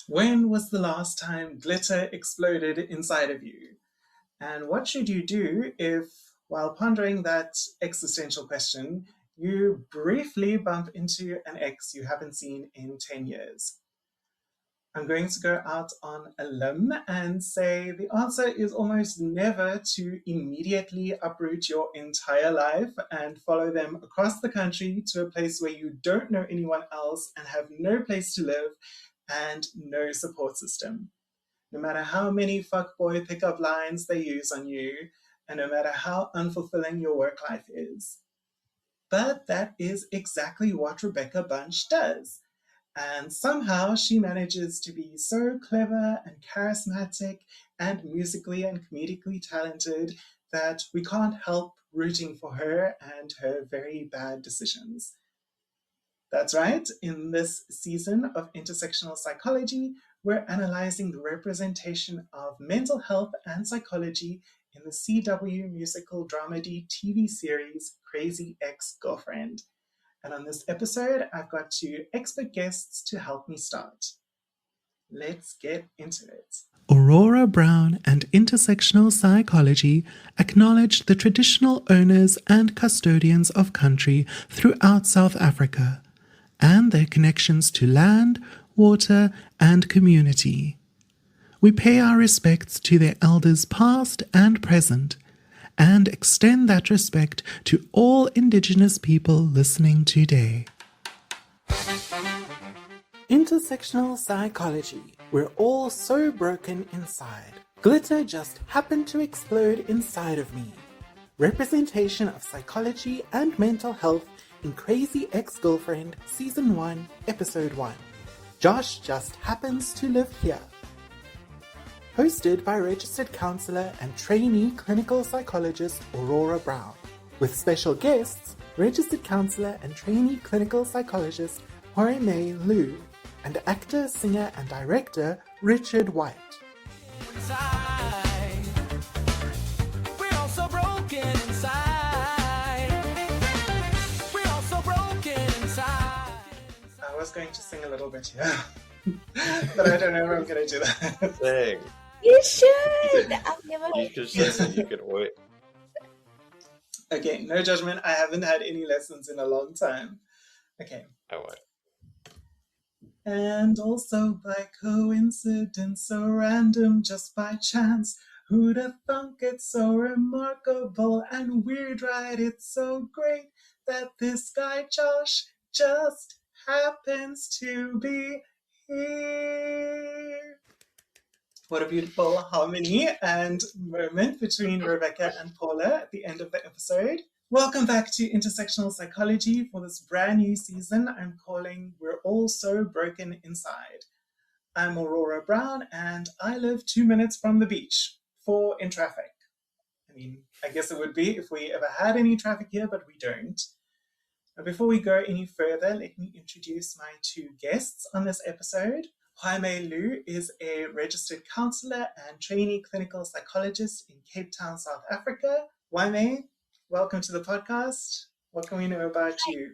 When was the last time glitter exploded inside of you? And what should you do if, while pondering that existential question, you briefly bump into an ex you haven't seen in 10 years? I'm going to go out on a limb and say the answer is almost never to immediately uproot your entire life and follow them across the country to a place where you don't know anyone else and have no place to live and no support system. No matter how many fuckboy pickup lines they use on you, and no matter how unfulfilling your work life is. But that is exactly what Rebecca Bunch does. And somehow she manages to be so clever and charismatic and musically and comedically talented that we can't help rooting for her and her very bad decisions. That's right, in this season of Intersectional Psychology, we're analyzing the representation of mental health and psychology in the CW musical dramedy TV series Crazy Ex-Girlfriend. And on this episode, I've got two expert guests to help me start. Let's get into it. Aurora Brown and Intersectional Psychology acknowledge the traditional owners and custodians of country throughout South Africa and their connections to land, water, and community. We pay our respects to their elders past and present, and extend that respect to all Indigenous people listening today. Intersectional Psychology. We're all so broken inside. Glitter just happened to explode inside of me. Representation of psychology and mental health in Crazy Ex-Girlfriend Season 1, Episode 1. Josh just happens to live here. Hosted by registered counsellor and trainee clinical psychologist Aurora Brown, with special guests, registered counsellor and trainee clinical psychologist HuiMei Lulu, and actor, singer and director Richard White. I was going to sing a little bit here, but I don't know if I'm going to do that. Sing. You should! I've never You heard could just say you could wait. Okay, no judgment. I haven't had any lessons in a long time. Okay. I won't. And also by coincidence, so random, just by chance, who'd have thunk it's so remarkable and weird, right? It's so great that this guy Josh just happens to be here. What a beautiful harmony and moment between Rebecca and Paula at the end of the episode. Welcome back to Intersectional Psychology for this brand new season I'm calling We're All So Broken Inside. I'm Aurora Brown and I live 2 minutes from the beach, 4 in traffic. I mean, I guess it would be if we ever had any traffic here, but we don't. Now, before we go any further, let me introduce my two guests on this episode. HuiMei Lulu is a registered counsellor and trainee clinical psychologist in Cape Town, South Africa. HuiMei, welcome to the podcast. What can we know about you?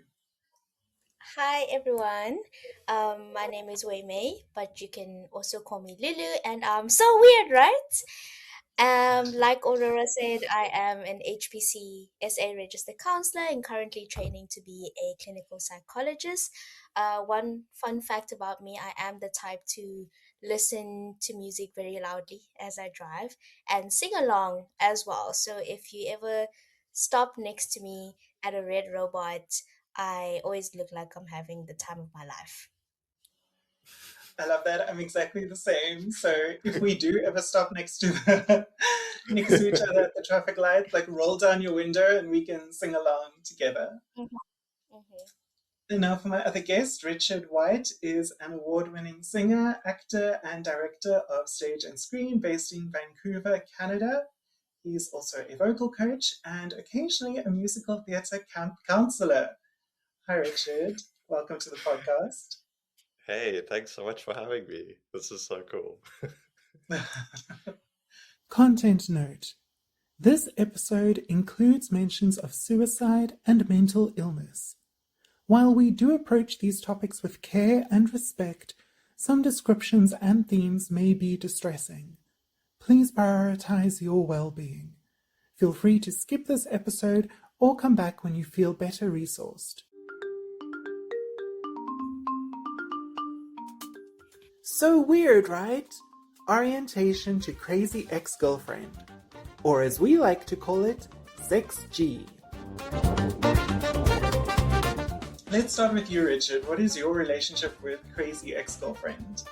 Hi everyone, my name is HuiMei, but you can also call me Lulu, and so weird, right? Like Aurora said, I am an HPC SA registered counselor and currently training to be a clinical psychologist. One fun fact about me, I am the type to listen to music very loudly as I drive and sing along as well. So if you ever stop next to me at a red robot, I always look like I'm having the time of my life. I love that. I'm exactly the same. So if we do ever stop next to each other at the traffic light, like roll down your window and we can sing along together. And now for my other guest, Richard White is an award-winning singer, actor, and director of stage and screen based in Vancouver, Canada. He's also a vocal coach and occasionally a musical theatre counselor. Hi, Richard. Welcome to the podcast. Hey, thanks so much for having me. This is so cool. Content note. This episode includes mentions of suicide and mental illness. While we do approach these topics with care and respect, Some descriptions and themes may be distressing. Please prioritize your well-being. Feel free to skip this episode or come back when you feel better resourced. So weird, right? Orientation to Crazy Ex-Girlfriend, or as we like to call it, Sex G. Let's start with you, Richard. What is your relationship with Crazy Ex-Girlfriend?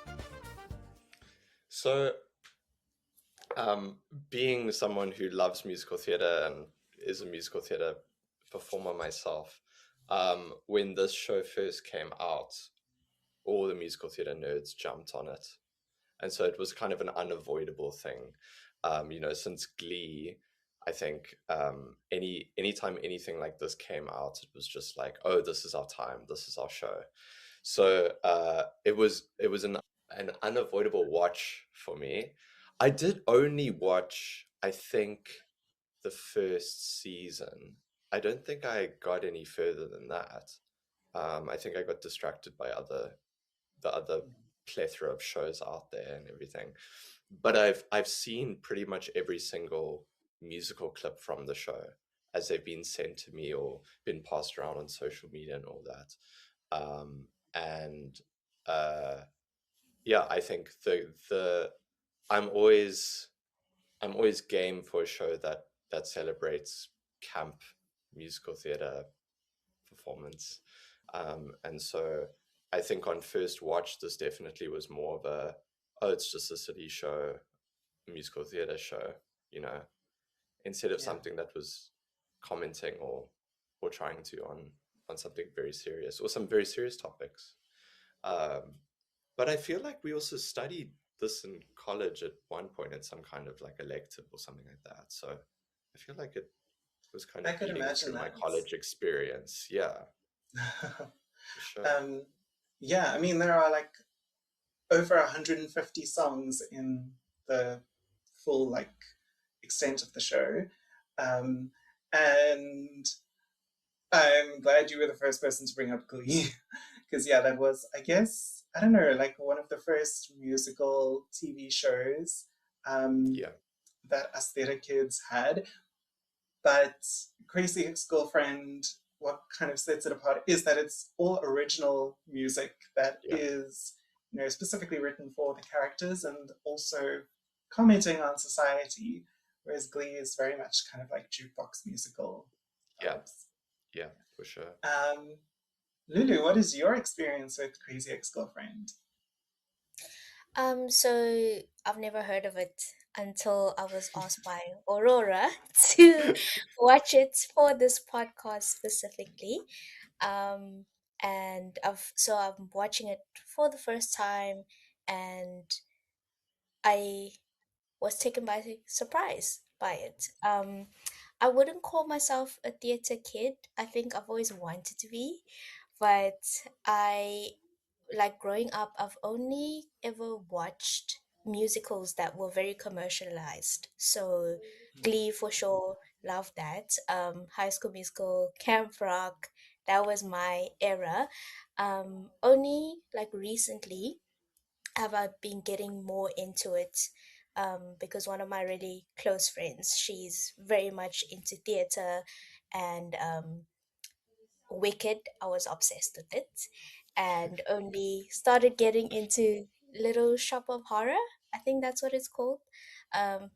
So, being someone who loves musical theatre and is a musical theatre performer myself, when this show first came out, all the musical theatre nerds jumped on it. And so it was kind of an unavoidable thing. Since Glee, I think anytime anything like this came out, it was just like, oh, this is our time, this is our show. So it was an unavoidable watch for me. I did only watch, I think, the first season. I don't think I got any further than that. I think I got distracted by the other plethora of shows out there and everything. But I've seen pretty much every single musical clip from the show as they've been sent to me or been passed around on social media and all that. I think I'm always game for a show that celebrates camp musical theater performance. And so I think on first watch, this definitely was more of it's just a city show, a musical theater show, instead of something that was commenting or trying to on something very serious or some very serious topics. But I feel like we also studied this in college at one point in some kind of like elective or something like that. So I feel like it was kind of eating through my college experience. Yeah. For sure. Yeah, I mean, there are like over 150 songs in the full like extent of the show. And I'm glad you were the first person to bring up Glee. Because, yeah, that was, I guess, I don't know, like one of the first musical TV shows that us theatre kids had. But Crazy Ex-Girlfriend, what kind of sets it apart is that it's all original music that is, specifically written for the characters and also commenting on society, whereas Glee is very much kind of like jukebox musical vibes. Yeah, for sure. Lulu, what is your experience with Crazy Ex-Girlfriend? So I've never heard of it until I was asked by Aurora to watch it for this podcast specifically. And I'm watching it for the first time, and I was taken by surprise by it. I wouldn't call myself a theater kid. I think I've always wanted to be, but I like growing up, I've only ever watched musicals that were very commercialized. So Glee for sure, love that. High School Musical, Camp Rock, that was my era. Only like recently have I been getting more into it. Because one of my really close friends, she's very much into theater, and Wicked, I was obsessed with it, and only started getting into Little Shop of Horror. I think that's what it's called.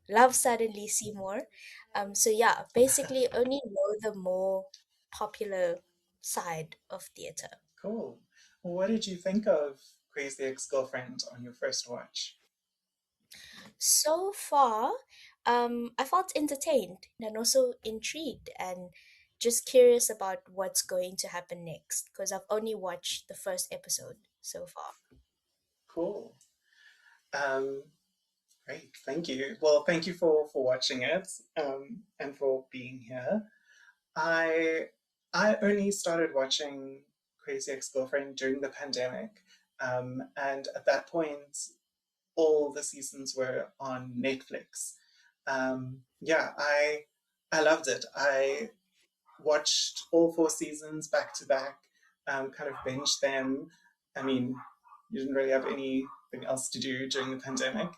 Love Suddenly Seymour. So yeah, basically only know the more popular side of theater. Cool. Well, what did you think of Crazy Ex-Girlfriend on your first watch? So far, I felt entertained and also intrigued and just curious about what's going to happen next because I've only watched the first episode so far. Cool. Great, thank you. Well, thank you for watching it and for being here. I only started watching Crazy Ex-Girlfriend during the pandemic, and at that point, all the seasons were on Netflix. I loved it. I watched all 4 seasons back to back, kind of binged them. I mean, you didn't really have anything else to do during the pandemic.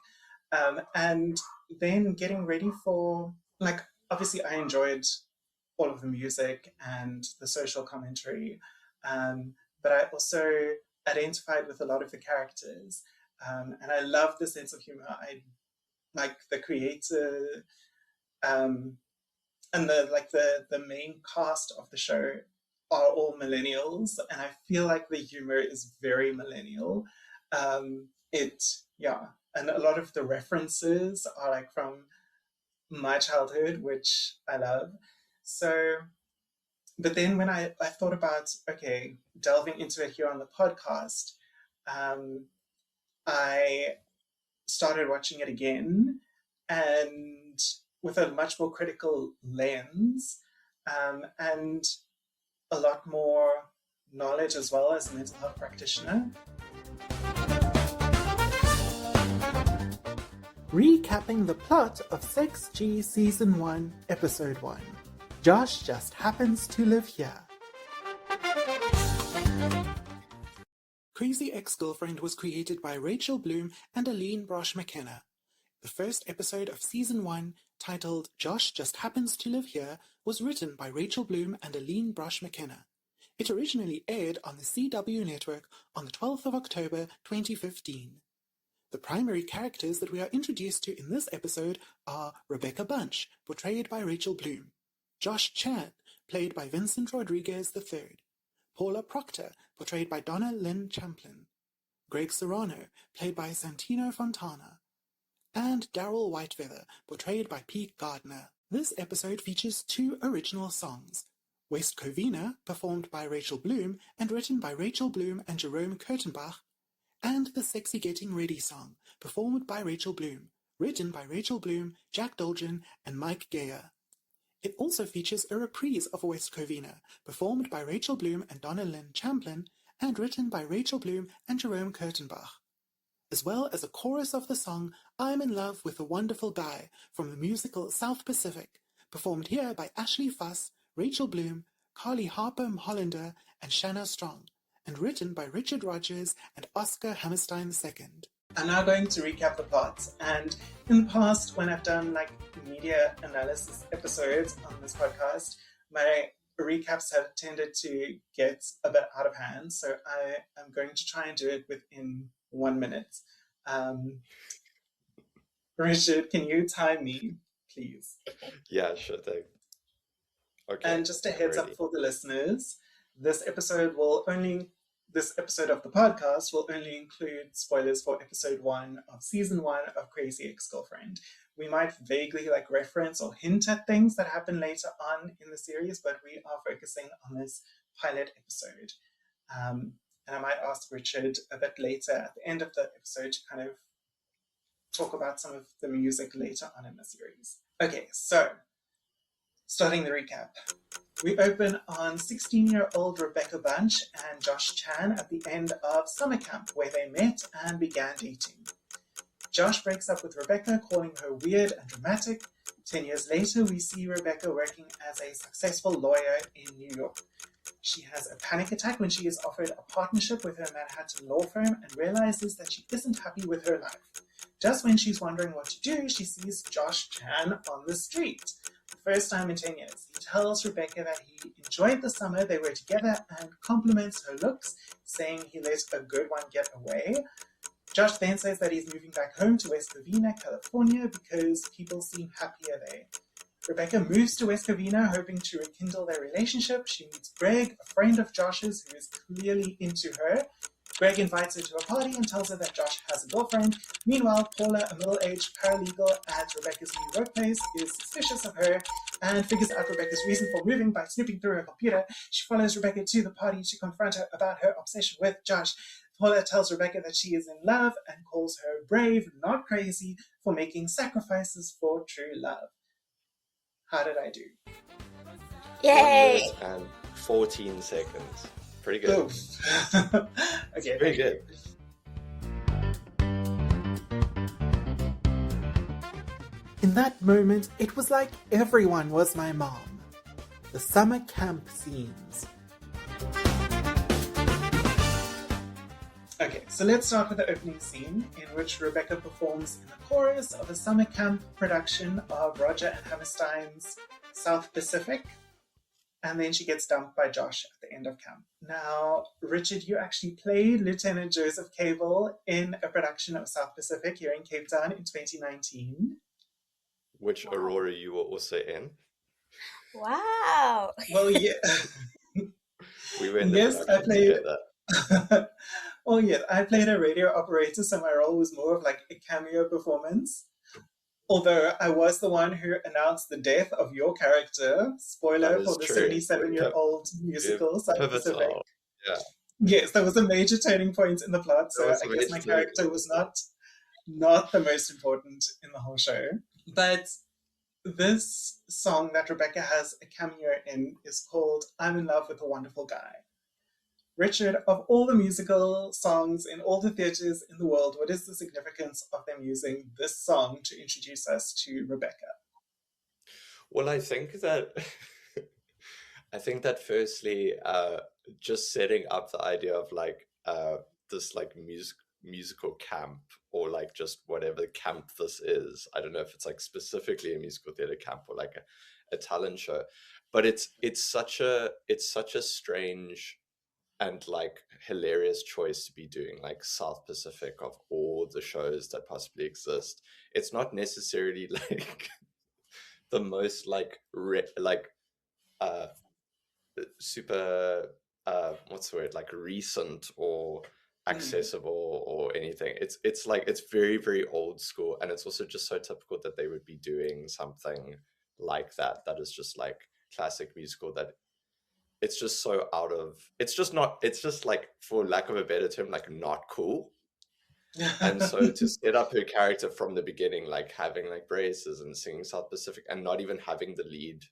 And then getting ready for, like, obviously I enjoyed all of the music and the social commentary, but I also identified with a lot of the characters, and I love the sense of humor. I like the creator, and the main cast of the show are all millennials, and I feel like the humor is very millennial. And a lot of the references are like from my childhood, which I love. So, but then when I thought about, okay, delving into it here on the podcast, I started watching it again, and with a much more critical lens, and a lot more knowledge as well as a mental health practitioner. Recapping the plot of CXG Season 1, Episode 1. Josh just happens to live here. Crazy Ex-Girlfriend was created by Rachel Bloom and Aline Brosh McKenna. The first episode of Season 1, titled Josh Just Happens to Live Here, was written by Rachel Bloom and Aline Brosh McKenna. It originally aired on the CW network on the 12th of October 2015. The primary characters that we are introduced to in this episode are Rebecca Bunch, portrayed by Rachel Bloom, Josh Chan, played by Vincent Rodriguez III, Paula Proctor, portrayed by Donna Lynn Champlin, Greg Serrano, played by Santino Fontana, and Daryl Whitefeather, portrayed by Pete Gardner. This episode features 2 original songs, West Covina, performed by Rachel Bloom and written by Rachel Bloom and Jerome Kurtenbach, and the Sexy Getting Ready song, performed by Rachel Bloom, written by Rachel Bloom, Jack Dolgen, and Mike Geyer. It also features a reprise of West Covina, performed by Rachel Bloom and Donna Lynn Champlin, and written by Rachel Bloom and Jerome Kurtenbach, as well as a chorus of the song I'm in Love with a Wonderful Guy from the musical South Pacific, performed here by Ashley Fuss, Rachel Bloom, Carly Harper Hollander, and Shanna Strong, and written by Richard Rogers and Oscar Hammerstein II. I'm now going to recap the plot, and in the past, when I've done like media analysis episodes on this podcast, my recaps have tended to get a bit out of hand, so I am going to try and do it within 1 minute. Richard, can you time me, please? Yeah, sure thing. Okay. And just a heads up for the listeners, this episode of the podcast will only include spoilers for episode 1 of season 1 of Crazy Ex-Girlfriend. We might vaguely reference or hint at things that happen later on in the series, but we are focusing on this pilot episode. And I might ask Richard a bit later at the end of the episode to kind of talk about some of the music later on in the series. Okay, so starting the recap. We open on 16-year-old Rebecca Bunch and Josh Chan at the end of summer camp, where they met and began dating. Josh breaks up with Rebecca, calling her weird and dramatic. 10 years later, we see Rebecca working as a successful lawyer in New York. She has a panic attack when she is offered a partnership with her Manhattan law firm and realizes that she isn't happy with her life. Just when she's wondering what to do, she sees Josh Chan on the street. The first time in 10 years. He tells Rebecca that he enjoyed the summer they were together and compliments her looks, saying he let a good one get away. Josh then says that he's moving back home to West Covina, California, because people seem happier there. Rebecca moves to West Covina, hoping to rekindle their relationship. She meets Greg, a friend of Josh's who is clearly into her. Greg invites her to a party and tells her that Josh has a girlfriend. Meanwhile, Paula, a middle-aged paralegal at Rebecca's new workplace, is suspicious of her and figures out Rebecca's reason for moving by snooping through her computer. She follows Rebecca to the party to confront her about her obsession with Josh. Paula tells Rebecca that she is in love and calls her brave, not crazy, for making sacrifices for true love. How did I do? Yay! 1 minute and 14 seconds. Pretty good. Okay, pretty good. In that moment, it was like everyone was my mom. The summer camp scenes. Okay, so let's start with the opening scene in which Rebecca performs in the chorus of a summer camp production of Roger and Hammerstein's South Pacific, and then she gets dumped by Josh at the end of camp. Now, Richard, you actually played Lieutenant Joseph Cable in a production of South Pacific here in Cape Town in 2019. Which Wow. Aurora you were also in. Wow. Well, yeah. We were in the Yes, I production played. together. Oh, yes, I played a radio operator, so my role was more of like a cameo performance. Although I was the one who announced the death of your character, spoiler That for is the true. 77-year-old musical South Pacific. Pivotal. Yeah. Yes, there was a major turning point in the plot, There so was I a guess my major turning character point. was not the most important in the whole show. But this song that Rebecca has a cameo in is called I'm in Love with a Wonderful Guy. Richard, of all the musical songs in all the theatres in the world, what is the significance of them using this song to introduce us to Rebecca? Well, I think that firstly, just setting up the idea of like this like musical camp, or like just whatever camp this is. I don't know if it's like specifically a musical theater camp or like a talent show, but it's such a strange and like hilarious choice to be doing like South Pacific of all the shows that possibly exist. It's not necessarily like the most like super what's the word, like recent or accessible or anything. It's like it's very, very old school, and it's also just so typical that they would be doing something like that is just like classic musical, that it's just so out of, it's just like, for lack of a better term, like not cool. And so to set up her character from the beginning, like having like braces and singing South Pacific and not even having the lead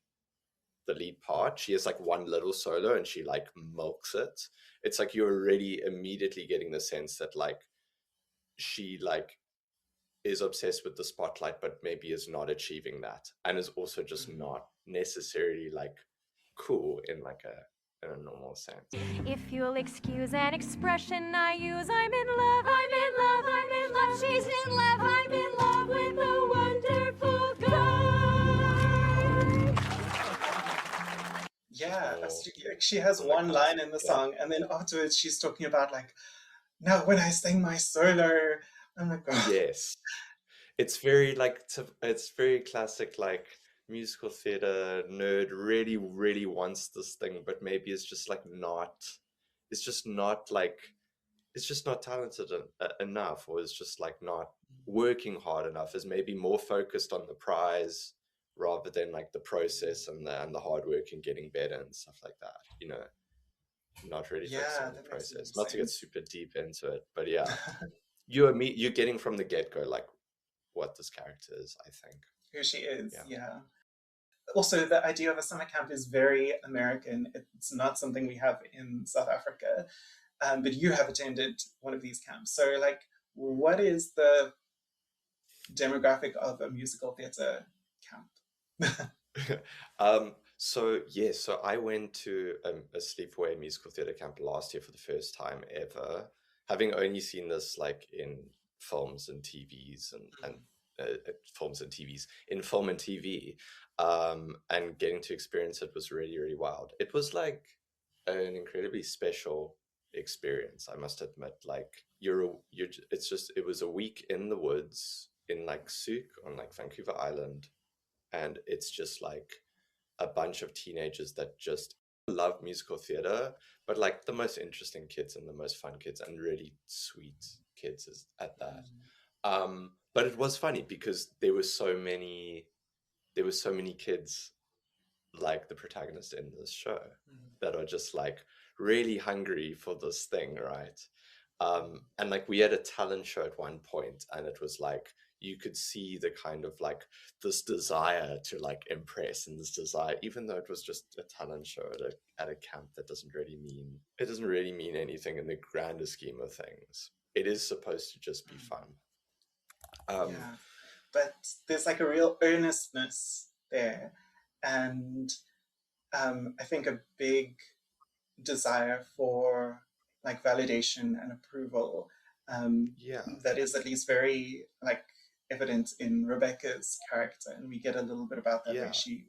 part, she has like one little solo and she like milks it. It's like you're already immediately getting the sense that like she like is obsessed with the spotlight, but maybe is not achieving that, and is also just not necessarily like cool in like in a normal sense. If you'll excuse an expression I use, I'm in love, I'm in love, I'm in love, she's in love, I'm in love with a wonderful guy. Yeah, Oh, she has on the one line classic, in the yeah. song, and then afterwards she's talking about like, now when I sing my solo, I'm like, oh. Yes, it's very like it's very classic, like musical theater nerd really, really wants this thing, but maybe it's just like not, it's just not like, it's just not talented enough, or is just like not working hard enough, is maybe more focused on the prize rather than like the process and the hard work and getting better and stuff like that, you know, not really focusing on the That makes process. some Not to get sense. super deep into it, but yeah, you're getting from the get-go like what this character is, I think. Who she is, Yeah. yeah. Also, the idea of a summer camp is very American. It's not something we have in South Africa, but you have attended one of these camps. So, like, what is the demographic of a musical theatre camp? So I went to a sleepaway musical theater camp last year for the first time ever, having only seen this like in films and TVs and films and TVs in film and TV, and getting to experience it was really, really wild. It was like an incredibly special experience, I must admit. Like it was a week in the woods in like Souk on like Vancouver Island, and it's just like a bunch of teenagers that just love musical theater, but like the most interesting kids and the most fun kids and really sweet kids is at that. But it was funny because there were so many kids like the protagonist in this show that are just like really hungry for this thing, right? And like we had a talent show at one point, and it was like you could see the kind of like this desire to like impress, and this desire, even though it was just a talent show at a camp, that doesn't really mean anything in the grander scheme of things. It is supposed to just be fun. Yeah, but there's like a real earnestness there, and I think a big desire for like validation and approval Yeah. that is at least very like evident in Rebecca's character, and we get a little bit about that Yeah. where she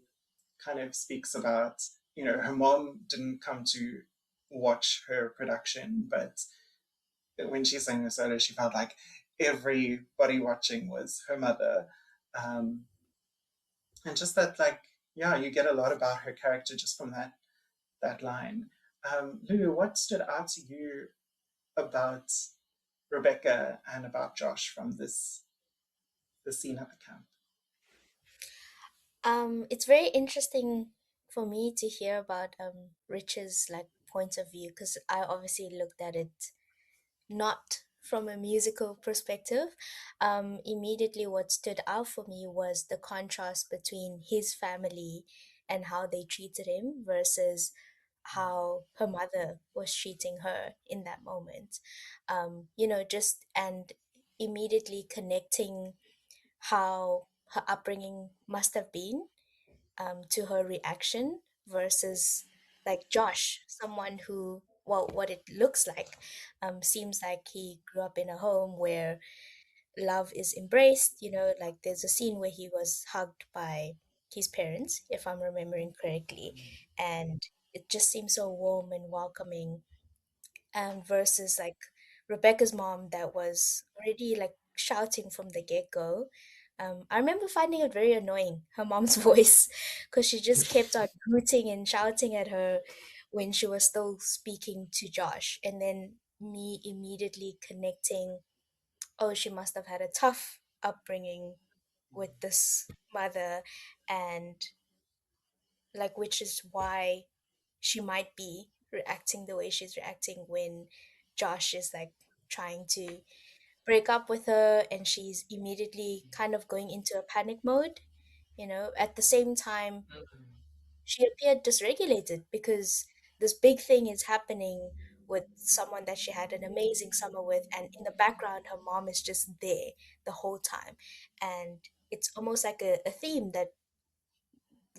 kind of speaks about, you know, her mom didn't come to watch her production, but when she sang her solo, she felt like everybody watching was her mother. Um, and just that, like, yeah, you get a lot about her character just from that line. Lulu, what stood out to you about Rebecca and about Josh from the scene at the camp? It's very interesting for me to hear about Rich's like point of view, because I obviously looked at it not from a musical perspective. Immediately, what stood out for me was the contrast between his family and how they treated him versus how her mother was treating her in that moment. Just and immediately connecting how her upbringing must have been to her reaction versus like Josh, someone who, well, what it looks like, seems like he grew up in a home where love is embraced. Like there's a scene where he was hugged by his parents, if I'm remembering correctly, and it just seems so warm and welcoming, versus like Rebecca's mom that was already like shouting from the get-go. I remember finding it very annoying, her mom's voice, because she just kept on hooting and shouting at her when she was still speaking to Josh. And then me immediately connecting, oh, she must have had a tough upbringing with this mother, and like, which is why she might be reacting the way she's reacting when Josh is like trying to break up with her, and she's immediately kind of going into a panic mode. At the same time, she appeared dysregulated because this big thing is happening with someone that she had an amazing summer with, and in the background, her mom is just there the whole time. And it's almost like a theme that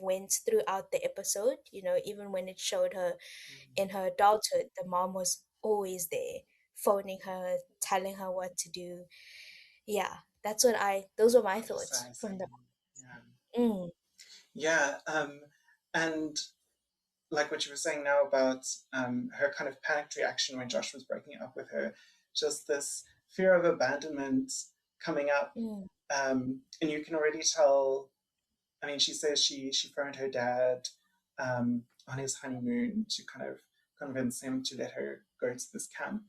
went throughout the episode. Even when it showed her in her adulthood, the mom was always there, phoning her, telling her what to do. Yeah, those were my thoughts from the. Criticizing. Yeah. Mm, Yeah. And like what you were saying now about her kind of panicked reaction when Josh was breaking up with her, just this fear of abandonment coming up. mm, And you can already tell. I mean, she says she phoned her dad on his honeymoon to kind of convince him to let her go to this camp.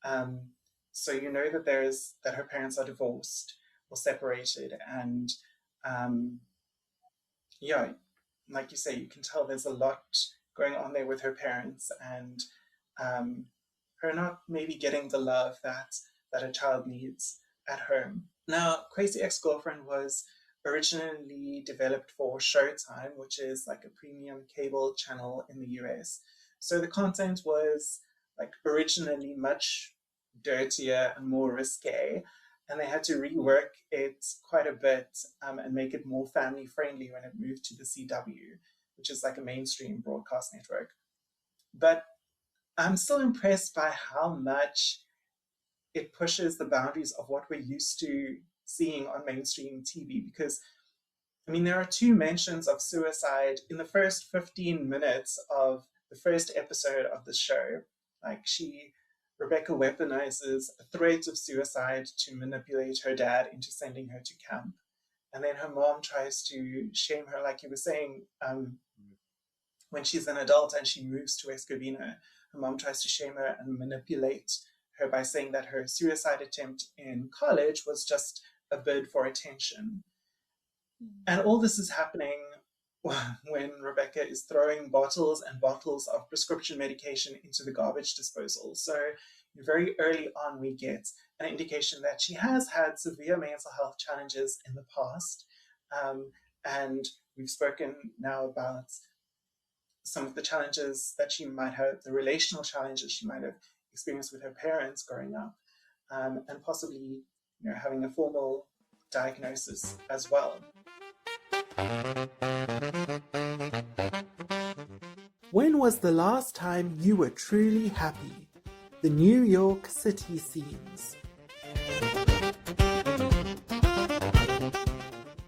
Um, so you know that her parents are divorced or separated, and um, yeah, like you say, you can tell there's a lot going on there with her parents, and um, her not maybe getting the love that a child needs at home. Now, Crazy Ex-Girlfriend was originally developed for Showtime, which is like a premium cable channel in the US. So the content was like originally much dirtier and more risque, and they had to rework it quite a bit and make it more family friendly when it moved to the CW, which is like a mainstream broadcast network. But I'm still impressed by how much it pushes the boundaries of what we're used to seeing on mainstream TV. Because, I mean, there are two mentions of suicide in the first 15 minutes of the first episode of the show. Like, Rebecca weaponizes a threat of suicide to manipulate her dad into sending her to camp. And then her mom tries to shame her, like you were saying, when she's an adult and she moves to West Covina, her mom tries to shame her and manipulate her by saying that her suicide attempt in college was just a bid for attention. And all this is happening when Rebecca is throwing bottles and bottles of prescription medication into the garbage disposal. So very early on, we get an indication that she has had severe mental health challenges in the past. And we've spoken now about some of the challenges that she might have, the relational challenges she might have experienced with her parents growing up, and possibly having a formal diagnosis as well. When was the last time you were truly happy? The New York City scenes.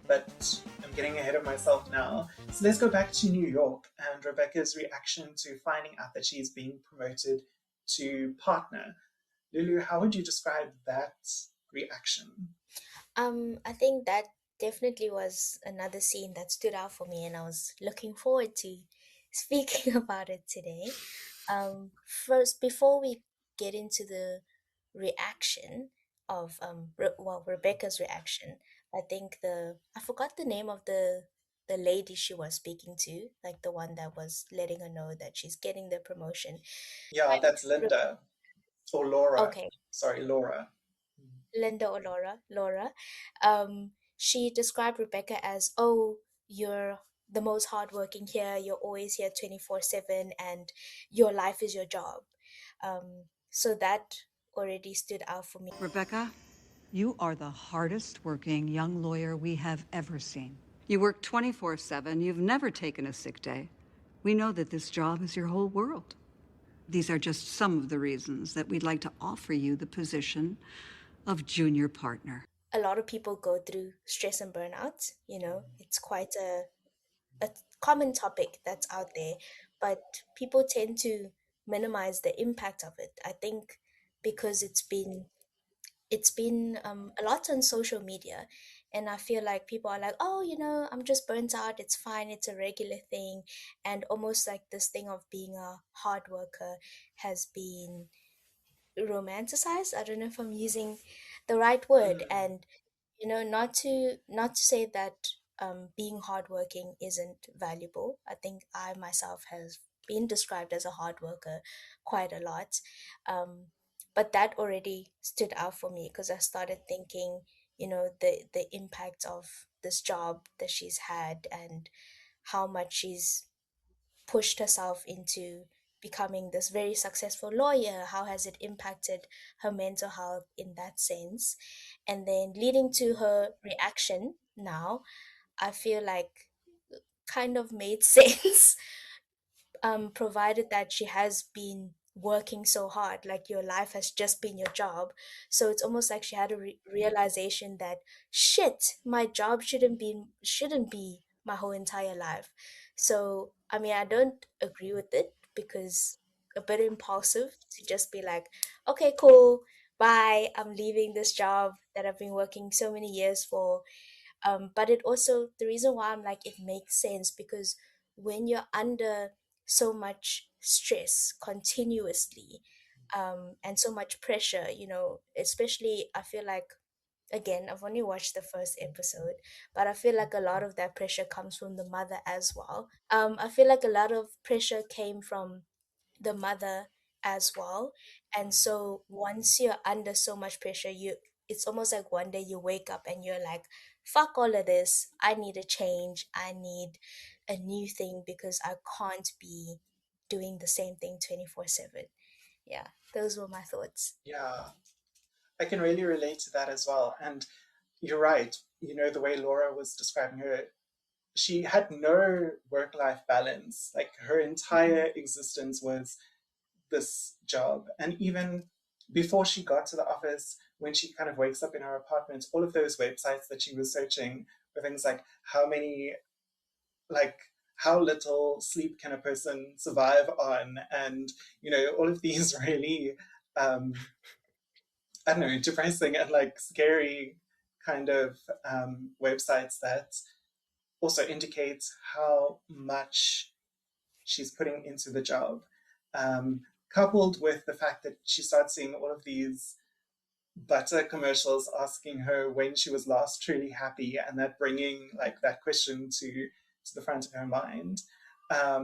But I'm getting ahead of myself now. So let's go back to New York and Rebecca's reaction to finding out that she's being promoted to partner. Lulu, how would you describe that reaction? I think that definitely was another scene that stood out for me, and I was looking forward to speaking about it today. First, before we get into the reaction of Rebecca's reaction, I think I forgot the name of the lady she was speaking to, like the one that was letting her know that she's getting the promotion. Yeah, that's Linda or Laura. Okay, Sorry, Laura. Linda or Laura. She described Rebecca as, "Oh, you're the most hardworking here. You're always here 24/7, and your life is your job." So that already stood out for me. Rebecca, you are the hardest working young lawyer we have ever seen. You work 24/7. You've never taken a sick day. We know that this job is your whole world. These are just some of the reasons that we'd like to offer you the position of junior partner. A lot of people go through stress and burnout. It's quite a common topic that's out there, but people tend to minimize the impact of it. I think because it's been a lot on social media, and I feel like people are like, "Oh, I'm just burnt out, it's fine, it's a regular thing," and almost like this thing of being a hard worker has been romanticized. I don't know if I'm using the right word. And not to say that being hardworking isn't valuable. I think I myself has been described as a hard worker quite a lot. But that already stood out for me because I started thinking, the impact of this job that she's had, and how much she's pushed herself into becoming this very successful lawyer. How has it impacted her mental health in that sense? And then leading to her reaction now, I feel like kind of made sense, provided that she has been working so hard, like your life has just been your job. So it's almost like she had a realization that, shit, my job shouldn't be my whole entire life. So I mean, I don't agree with it, because a bit impulsive to just be like, okay, cool, bye, I'm leaving this job that I've been working so many years for. But it also, the reason why I'm like, it makes sense, because when you're under so much stress continuously, and so much pressure, especially, I feel like, again, I've only watched the first episode, but I feel like a lot of that pressure comes from the mother as well. I feel like a lot of pressure came from the mother as well. And so once you're under so much pressure, it's almost like one day you wake up and you're like, fuck all of this, I need a change, I need a new thing, because I can't be doing the same thing 24/7. Yeah, those were my thoughts. Yeah, I can really relate to that as well. And you're right. The way Laura was describing her, she had no work-life balance. Like her entire existence was this job. And even before she got to the office, when she kind of wakes up in her apartment, all of those websites that she was searching were things like how little sleep can a person survive on, and all of these really I don't know, depressing and like scary kind of websites that also indicate how much she's putting into the job, coupled with the fact that she starts seeing all of these butter commercials asking her when she was last truly happy, and that bringing like that question to the front of her mind. I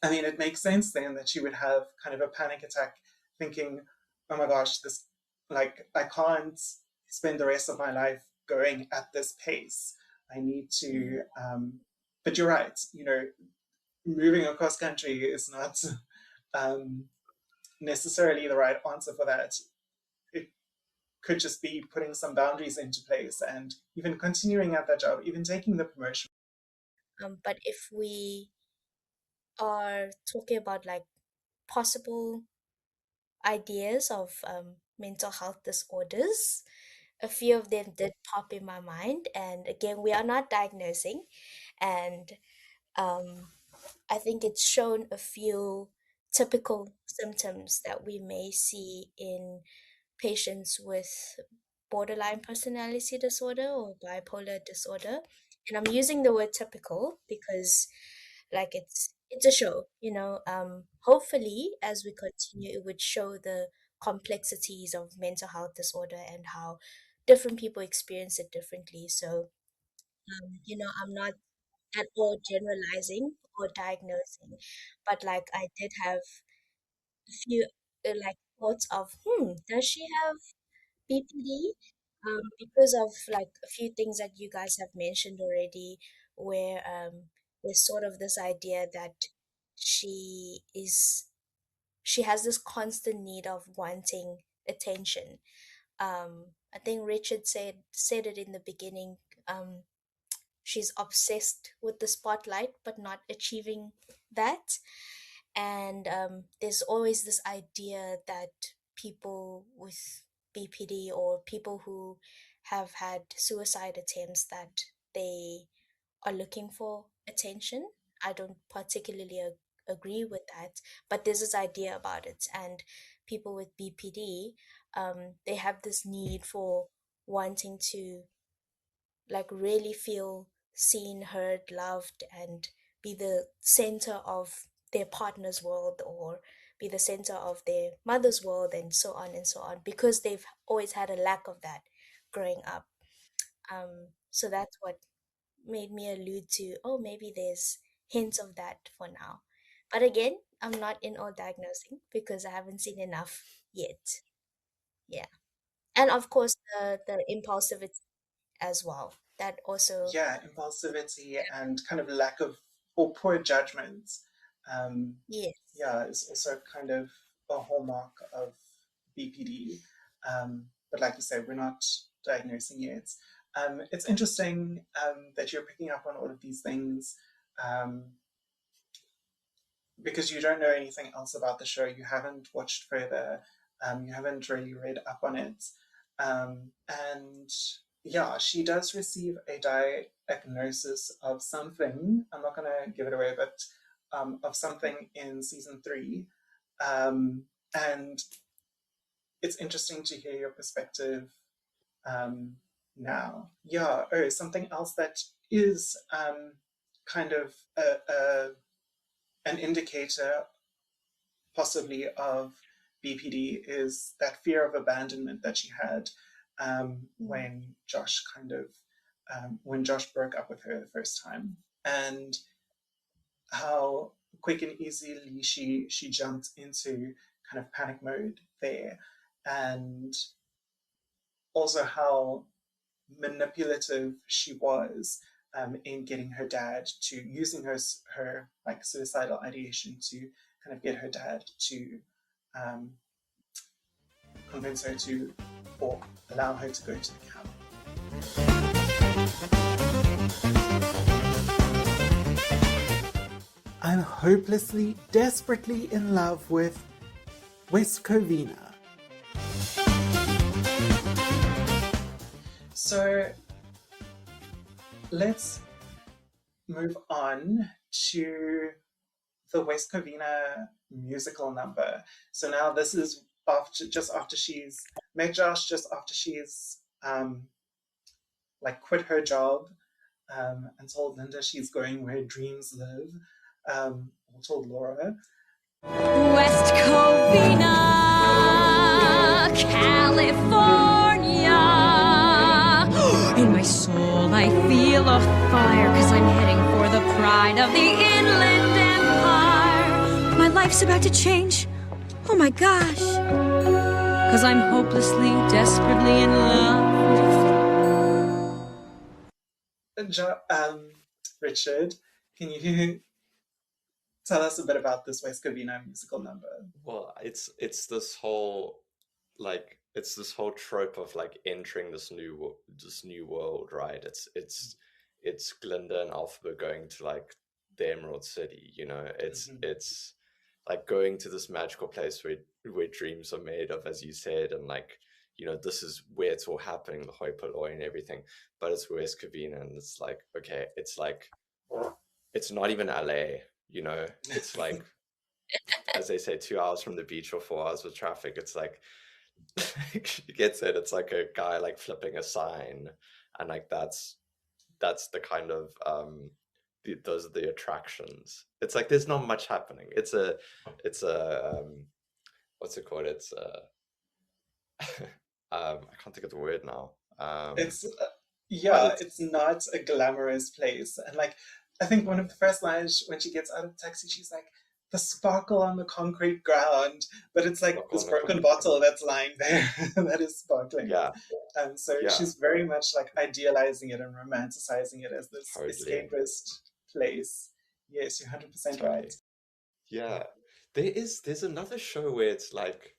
mean, it makes sense then that she would have kind of a panic attack, thinking, "Oh my gosh, this, like, I can't spend the rest of my life going at this pace. I need to." But you're right. Moving across country is not necessarily the right answer for that. It could just be putting some boundaries into place and even continuing at that job, even taking the promotion. But if we are talking about like possible ideas of mental health disorders. A few of them did pop in my mind, and again, we are not diagnosing, and um, I think it's shown a few typical symptoms that we may see in patients with borderline personality disorder or bipolar disorder. And I'm using the word typical because like it's a show, hopefully as we continue it would show the complexities of mental health disorder and how different people experience it differently. So I'm not at all generalizing or diagnosing, but like I did have a few like thoughts of, does she have BPD? Because of like a few things that you guys have mentioned already, where there's sort of this idea that she is she has this constant need of wanting attention. I think Richard said it in the beginning. Um, she's obsessed with the spotlight but not achieving that, and there's always this idea that people with BPD or people who have had suicide attempts that they are looking for attention. I don't particularly agree with that, but there's this idea about it, and people with BPD, they have this need for wanting to like really feel seen, heard, loved, and be the center of their partner's world or be the center of their mother's world and so on and so on because they've always had a lack of that growing up. So that's what made me allude to, oh, maybe there's hints of that for now. But again, I'm not in all diagnosing because I haven't seen enough yet. Yeah. And of course, the impulsivity as well. That also, Yeah, impulsivity and kind of lack of or poor judgment. yes. Yeah, is also kind of a hallmark of BPD. But like you said, we're not diagnosing yet. It's interesting that you're picking up on all of these things um, because you don't know anything else about the show. You haven't watched further. You haven't really read up on it. And yeah, she does receive a diagnosis of something. I'm not going to give it away, but of something in season 3. And it's interesting to hear your perspective um, now. Yeah, oh, something else that is kind of an indicator possibly of BPD is that fear of abandonment that she had when Josh when Josh broke up with her the first time, and how quick and easily she jumped into kind of panic mode there, and also how manipulative she was in getting her dad to using her like suicidal ideation to kind of get her dad to um, convince her to or allow her to go to the camp. I'm hopelessly, desperately in love with West Covina. So let's move on to the West Covina musical number. So now this is just after she's met Josh, just after she's like quit her job and told Linda she's going where dreams live. Or told Laura. West Covina, California. In my soul, I feel a fire, 'cause I'm heading for the pride of the Inland Empire. My life's about to change. Oh my gosh. 'Cause I'm hopelessly, desperately in love with... Richard, can you tell us a bit about this West Covina musical number? Well, it's this whole it's this whole trope of like entering this new world, right? It's Glinda and Alphaba going to like the Emerald City, you know. It's like going to this magical place where dreams are made of, as you said, and like, you know, this is where it's all happening, the hoi polloi and everything, but it's West Covina, and it's like, okay, it's like, it's not even LA, you know, it's like, as they say, 2 hours from the beach or 4 hours with traffic. It's like, she gets it, it's like a guy like flipping a sign, and like that's the kind of those are the attractions. It's like there's not much happening. It's a what's it called? It's I can't think of the word now. It's but it's not a glamorous place. And like, I think one of the first lines when she gets out of the taxi, she's like, the sparkle on the concrete ground, but it's like Sparkle this on the broken concrete bottle that's lying there that is sparkling. yeah, So yeah, she's very much like idealizing it and romanticizing it as this totally, escapist place. Yes, you're 100% totally. right. Yeah, there's another show where it's like,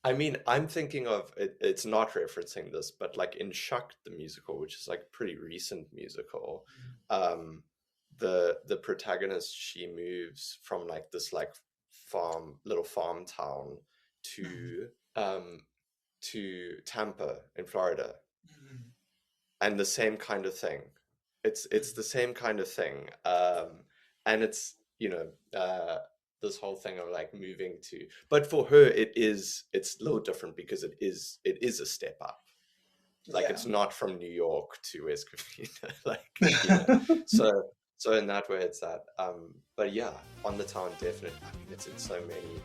I mean, I'm thinking of it, it's not referencing this, but like in Shuck the musical, which is like a pretty recent musical, the protagonist, she moves from like this like little farm town to Tampa in Florida, and the same kind of thing. It's the same kind of thing, and it's, you know, this whole thing of like moving to, but for her it's a little different because it is a step up. Like, it's not from New York to West Covina, like, you know. So in that way it's that. But yeah, on the town, definitely. I mean, it's in so many.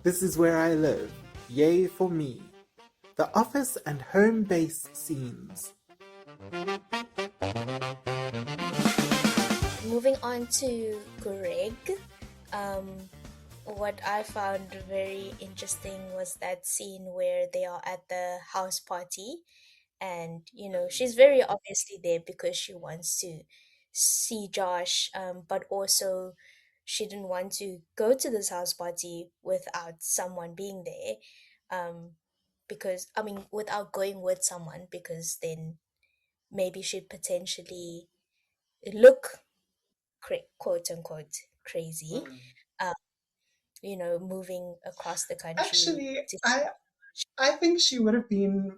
This is where I live. Yay for me. The office and home base scenes. Moving on to Greg, what I found very interesting was that scene where they are at the house party, and you know, she's very obviously there because she wants to see Josh, but also she didn't want to go to this house party without someone being there, because I mean, without going with someone, because then maybe she'd potentially look quote unquote crazy, uh, you know, moving across the country Actually, to I think she would have been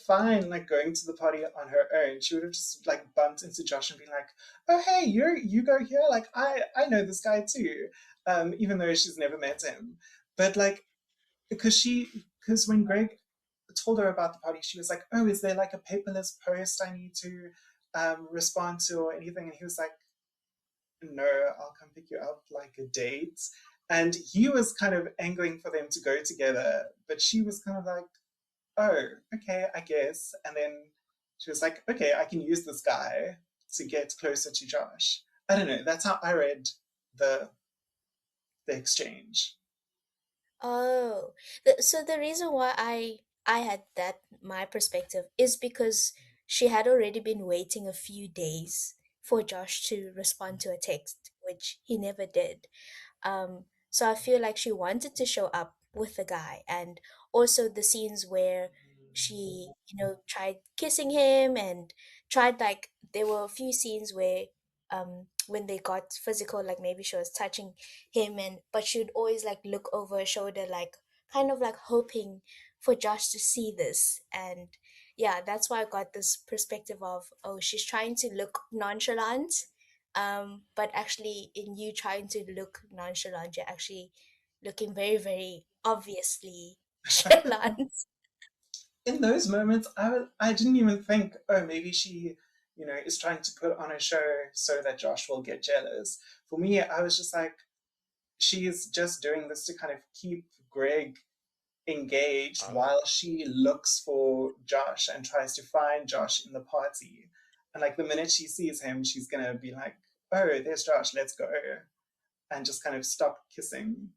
fine, like going to the party on her own. She would have just like bumped into Josh and been like, "Oh, hey, you go here. Like, I know this guy too," even though she's never met him. But like, because when Greg told her about the party, she was like, "Oh, is there like a paperless post I need to respond to or anything?" And he was like, "No, I'll come pick you up like a date." And he was kind of angling for them to go together, but she was kind of like, "Oh, okay, I guess." And then she was like, "Okay, I can use this guy to get closer to Josh." I don't know. That's how I read the the exchange. Oh, so the reason why I had that my perspective is because she had already been waiting a few days for Josh to respond to a text, which he never did. So I feel like she wanted to show up with the guy, and also the scenes where she, you know, tried kissing him and tried like there were a few scenes where when they got physical, like maybe she was touching him, and but she would always like look over her shoulder, like kind of like hoping for Josh to see this. And yeah, that's why I got this perspective of, oh, she's trying to look nonchalant, but actually in you trying to look nonchalant, you're actually looking very, very obviously nonchalant. In those moments, I didn't even think, oh, maybe she, is trying to put on a show so that Josh will get jealous. For me, I was just like, she is just doing this to kind of keep Greg engaged while she looks for Josh and tries to find Josh in the party. And like the minute she sees him, she's gonna be like, "Oh, there's Josh, let's go," and just kind of stop kissing.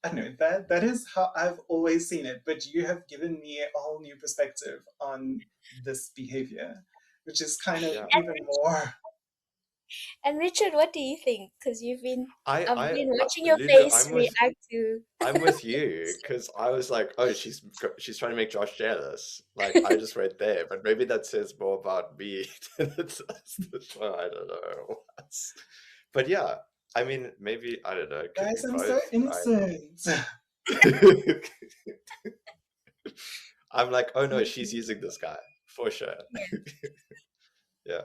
I don't know, that is how I've always seen it, but you have given me a whole new perspective on this behavior, which is kind of Yeah, even more. And Richard, what do you think? Because I've been I watching your Lulu, face react to. I'm with you because I was like, oh, she's trying to make Josh jealous. Like I just read there, but maybe that says more about me than it does the show. I don't know. But yeah, I mean, maybe I don't know. It could Guys, be I'm so both, innocent. right? I'm like, oh no, she's using this guy for sure. Yeah.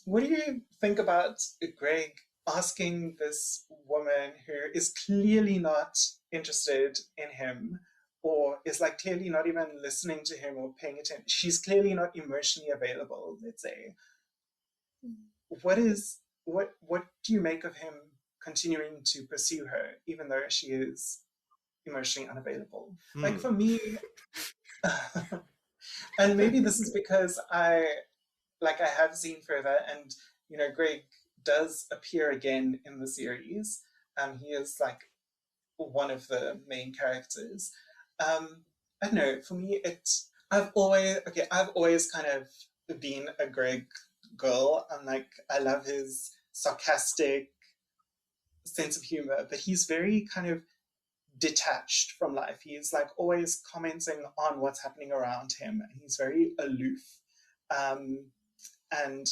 What do you think about Greg asking this woman who is clearly not interested in him, or is like clearly not even listening to him or paying attention? She's clearly not emotionally available, let's say. What do you make of him continuing to pursue her even though she is emotionally unavailable? Like for me, and maybe this is because I have seen further, and Greg does appear again in the series. He is like one of the main characters. I don't know. For me, I've always kind of been a Greg girl. I love his sarcastic sense of humor, but he's very kind of detached from life. He's like always commenting on what's happening around him, and he's very aloof. And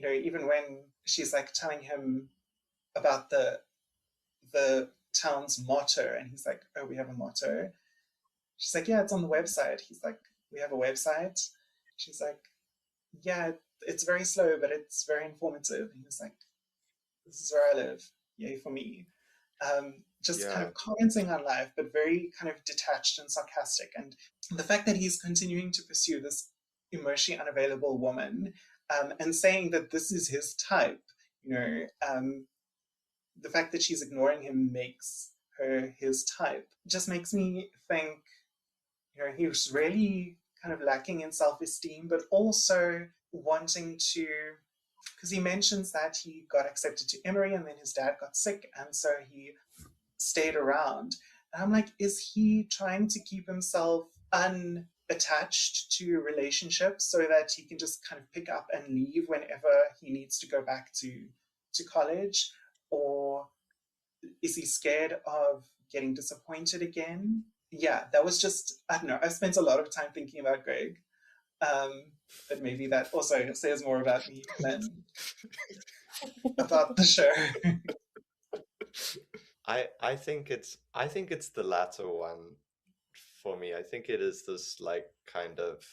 even when she's like telling him about the town's motto, and he's like, oh, we have a motto. She's like, yeah, it's on the website. He's like, we have a website. She's like, yeah, it's very slow, but it's very informative. And he's like, this is where I live. Yay for me. Just kind of commenting on life, but very kind of detached and sarcastic. And the fact that he's continuing to pursue this emotionally unavailable woman, and saying that this is his type, the fact that she's ignoring him makes her his type, just makes me think, he's really kind of lacking in self-esteem, but also wanting to, because he mentions that he got accepted to Emory and then his dad got sick, and so he stayed around. And I'm like, is he trying to keep himself unattached to relationships so that he can just kind of pick up and leave whenever he needs to go back to college? Or is he scared of getting disappointed again? Yeah, that was just, I don't know. I've spent a lot of time thinking about Greg. But maybe that also says more about me than about the show. I think it's the latter one for me. I think it is this like kind of,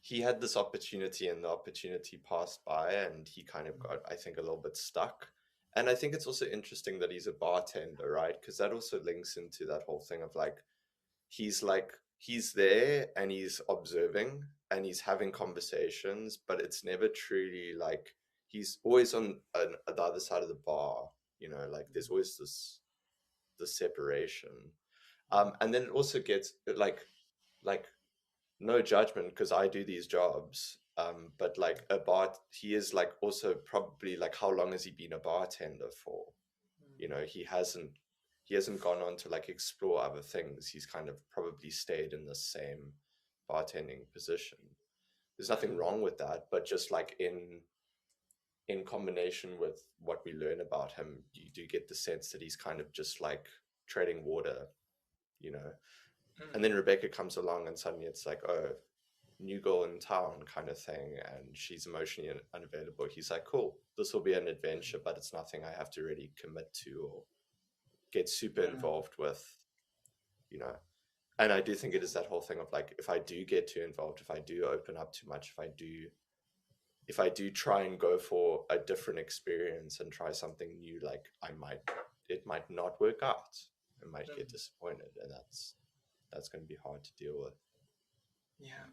he had this opportunity and the opportunity passed by and he kind of got, I think, a little bit stuck. And I think it's also interesting that he's a bartender, right? Because that also links into that whole thing of like, he's there and he's observing and he's having conversations, but it's never truly like, he's always on the other side of the bar, like there's always this separation. And then it also gets like no judgment because I do these jobs, but like he is like also probably like, how long has he been a bartender for? He hasn't gone on to like explore other things. He's kind of probably stayed in the same bartending position. There's nothing wrong with that, but just like in combination with what we learn about him, you do get the sense that he's kind of just like treading water, And then Rebecca comes along and suddenly it's like, oh, new girl in town kind of thing, and she's emotionally unavailable. He's like, cool, this will be an adventure, but it's nothing I have to really commit to or get super involved with, And I do think it is that whole thing of like, if I do get too involved, if I do open up too much, if I do try and go for a different experience and try something new, like it might not work out. I might get disappointed, and that's going to be hard to deal with. Yeah.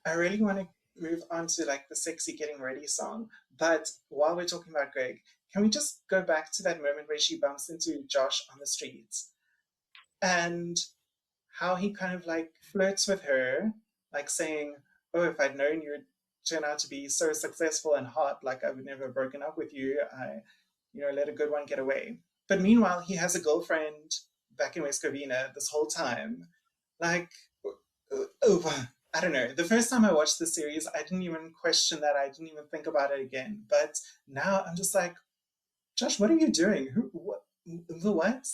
I really want to move on to like the sexy getting ready song, but while we're talking about Greg, can we just go back to that moment where she bumps into Josh on the streets and how he kind of like flirts with her, like saying, oh, if I'd known you'd turn out to be so successful and hot, like I would never have broken up with you. I let a good one get away. But meanwhile, he has a girlfriend back in West Covina this whole time. Like, I don't know. The first time I watched the series, I didn't even question that. I didn't even think about it again. But now I'm just like, Josh, what are you doing? Who? What? The what?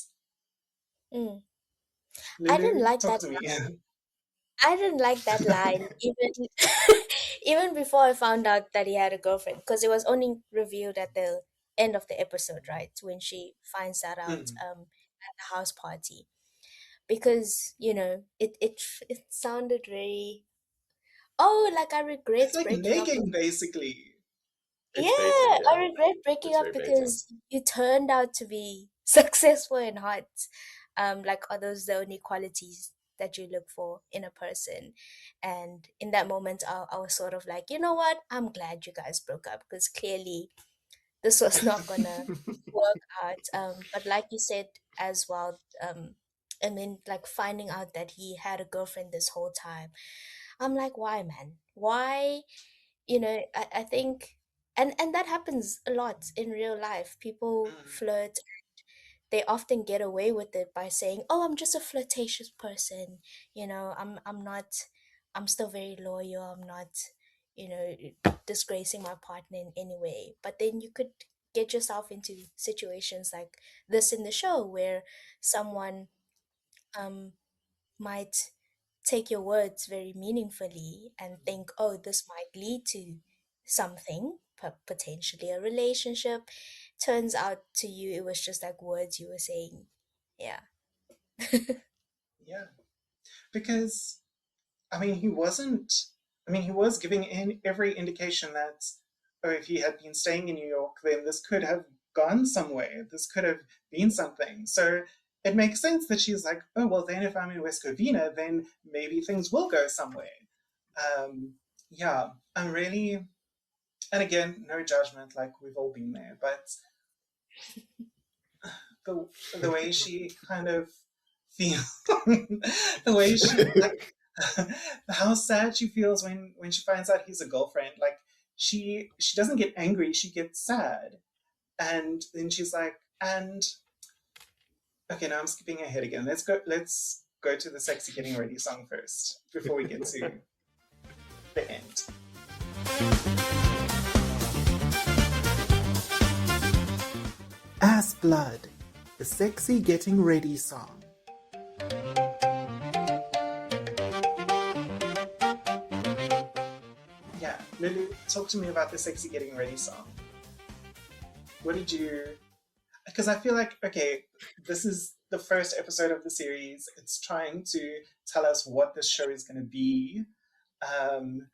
Mm. I didn't Lulu, like talk that. to me. I didn't like that line even even before I found out that he had a girlfriend, because it was only revealed at the end of the episode, right? When she finds that out Mm. at the house party. Because, it sounded very, oh, like I regret It's like breaking up with. nagging, basically. It's baiting, Yeah, I yeah. regret breaking It's up very baiting. because you turned out to be successful and hot. Like, are those the only qualities that you look for in a person? And in that moment, I was sort of like, you know what? I'm glad you guys broke up, because clearly this was not gonna work out. But like you said as well, I mean, like finding out that he had a girlfriend this whole time. I'm like, why, man? Why? I think, and that happens a lot in real life. People Mm. flirt. They often get away with it by saying, "Oh, I'm just a flirtatious person. I'm not. I'm still very loyal. I'm not, you know, disgracing my partner in any way." But then you could get yourself into situations like this in the show, where someone um might take your words very meaningfully and think, oh, this might lead to something, potentially a relationship. Turns out to you, it was just like words you were saying. Yeah. Yeah, because I mean, he wasn't. I mean, he was giving in every indication that, oh, if he had been staying in New York, then this could have gone somewhere. This could have been something. So it makes sense that she's like, oh, well, then if I'm in West Covina, then maybe things will go somewhere. Um, yeah, I'm really, and again, no judgment, like we've all been there, but the the way she kind of feels, the way she like how sad she feels when she finds out he's a girlfriend. Like she doesn't get angry, she gets sad, and then she's like, and okay, now I'm skipping ahead again. Let's go to the sexy getting ready song first before we get to the end. Ass Blood, the sexy getting ready song. Yeah, Lulu, talk to me about the sexy getting ready song. What did you? Because I feel like, okay, this is the first episode of the series. It's trying to tell us what this show is going to be, um,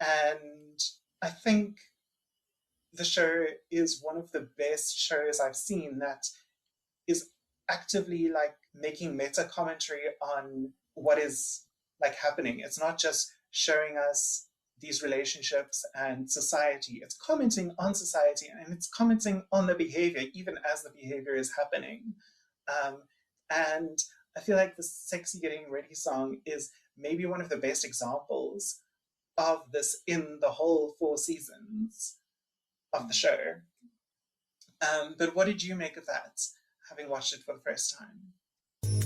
and I think the show is one of the best shows I've seen that is actively like making meta commentary on what is like happening. It's not just showing us these relationships and society. It's commenting on society and it's commenting on the behavior, even as the behavior is happening. Um, and I feel like the Sexy Getting Ready song is maybe one of the best examples of this in the whole 4 seasons of the show. But what did you make of that, having watched it for the first time?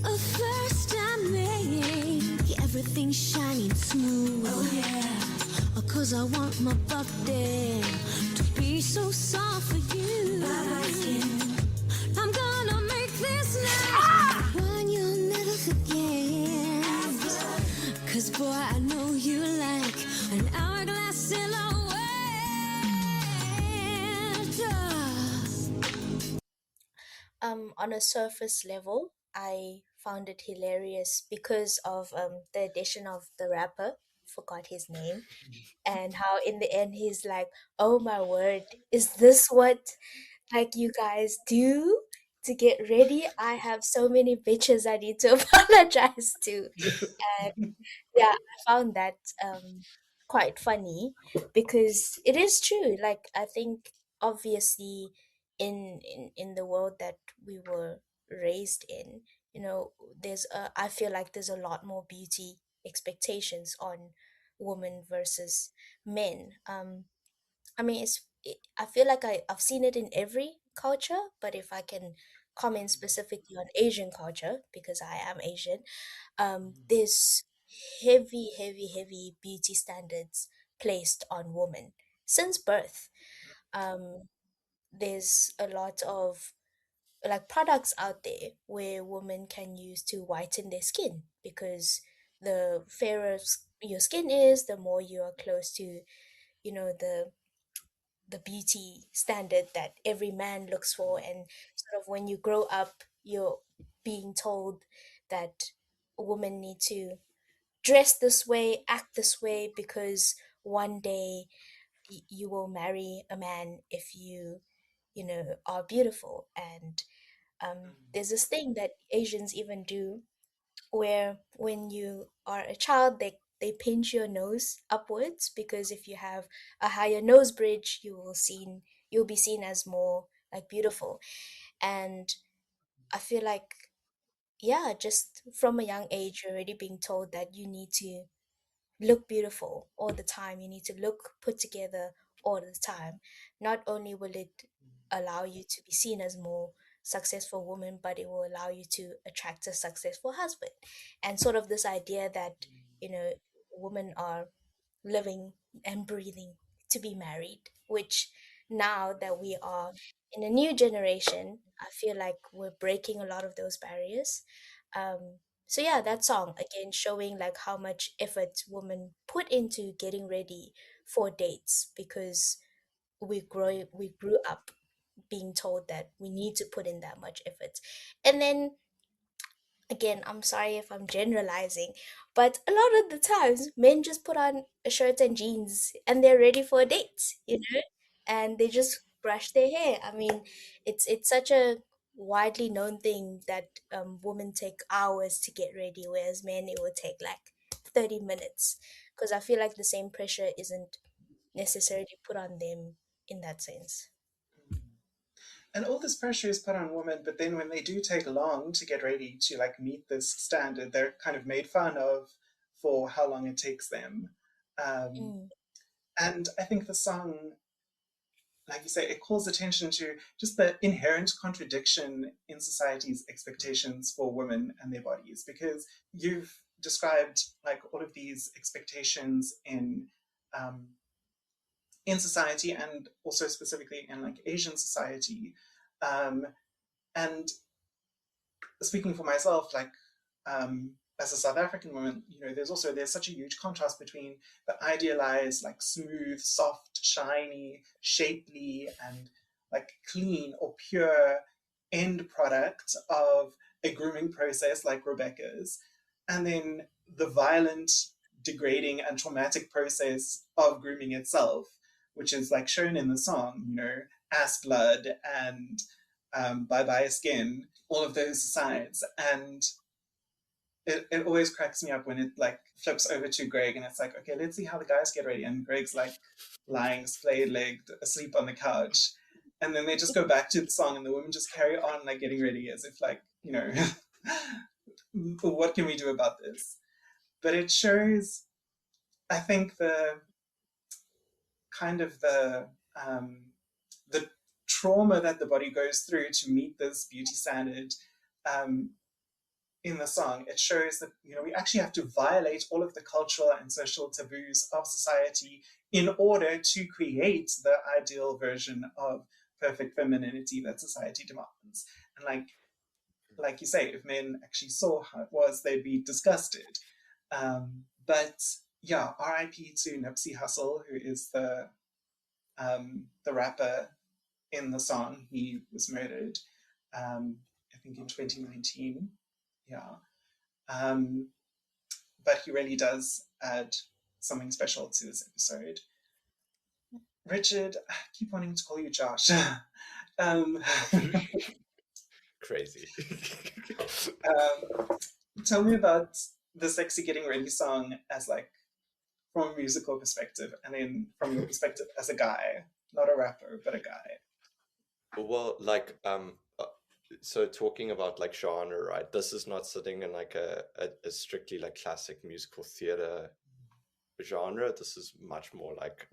A first time make everything shiny and smooth. Oh yeah. 'Cause I want my body to be so soft for you. I'm gonna make this night one you'll never forget. 'Cause boy, I know you like an hourglass silhouette. On a surface level, I found it hilarious because of the addition of the rapper, forgot his name, and how in the end he's like, "Oh my word, is this what like you guys do to get ready? I have so many bitches I need to apologize to." And yeah, I found that quite funny, because it is true. Like, I think obviously in the world that we were raised in, I feel like there's a lot more beauty expectations on women versus men. I mean, I feel like I've seen it in every culture, but if I can comment specifically on Asian culture, because I am Asian, there's heavy beauty standards placed on women since birth. Um, there's a lot of like products out there where women can use to whiten their skin, because the fairer your skin is, the more you are close to, you know, the beauty standard that every man looks for. And sort of when you grow up, you're being told that women need to dress this way, act this way, because one day you will marry a man if you know, are beautiful. And there's this thing that Asians even do, where when you are a child, they pinch your nose upwards, because if you have a higher nose bridge, you'll be seen as more like beautiful. And I feel like, yeah, just from a young age, you're already being told that you need to look beautiful all the time. You need to look put together all the time. Not only will it allow you to be seen as more successful woman, but it will allow you to attract a successful husband. And sort of this idea that, you know, women are living and breathing to be married, which now that we are in a new generation, I feel like we're breaking a lot of those barriers. So yeah, that song again showing like how much effort women put into getting ready for dates, because we grew up being told that we need to put in that much effort. And then again, I'm sorry if I'm generalizing, but a lot of the times men just put on a shirt and jeans and they're ready for a date, you know, and they just brush their hair. I mean, it's such a widely known thing that women take hours to get ready, whereas men it would take like 30 minutes. Because I feel like the same pressure isn't necessarily put on them in that sense. And all this pressure is put on women, but then when they do take long to get ready to like meet this standard, they're kind of made fun of for how long it takes them. Um, Mm, and I think the song, like you say, it calls attention to just the inherent contradiction in society's expectations for women and their bodies, because you've described like all of these expectations um, in society, and also specifically in like Asian society. Um, and speaking for myself, like as a South African woman, you know, there's such a huge contrast between the idealized, like smooth, soft, shiny, shapely, and like clean or pure end product of a grooming process like Rebecca's, and then the violent, degrading, and traumatic process of grooming itself, which is like shown in the song, you know, ass blood and bye bye skin, all of those sides. And it always cracks me up when it like flips over to Greg and it's like, okay, let's see how the guys get ready. And Greg's like lying splayed legged asleep on the couch. And then they just go back to the song and the women just carry on like getting ready as if like, you know, what can we do about this? But it shows, I think, the kind of the trauma that the body goes through to meet this beauty standard. um, in the song, it shows that, you know, we actually have to violate all of the cultural and social taboos of society in order to create the ideal version of perfect femininity that society demands. And like you say, if men actually saw how it was, they'd be disgusted. But yeah, R.I.P. to Nipsey Hussle, who is the rapper in the song. He was murdered, I think in 2019. Yeah. Um, but he really does add something special to this episode. Richard, I keep wanting to call you Josh. um, Crazy. Tell me about the sexy getting ready song as like from a musical perspective, and then from your perspective as a guy, not a rapper, but a guy. Well, like so talking about like genre, right? This is not sitting in like a strictly like classic musical theater genre. This is much more like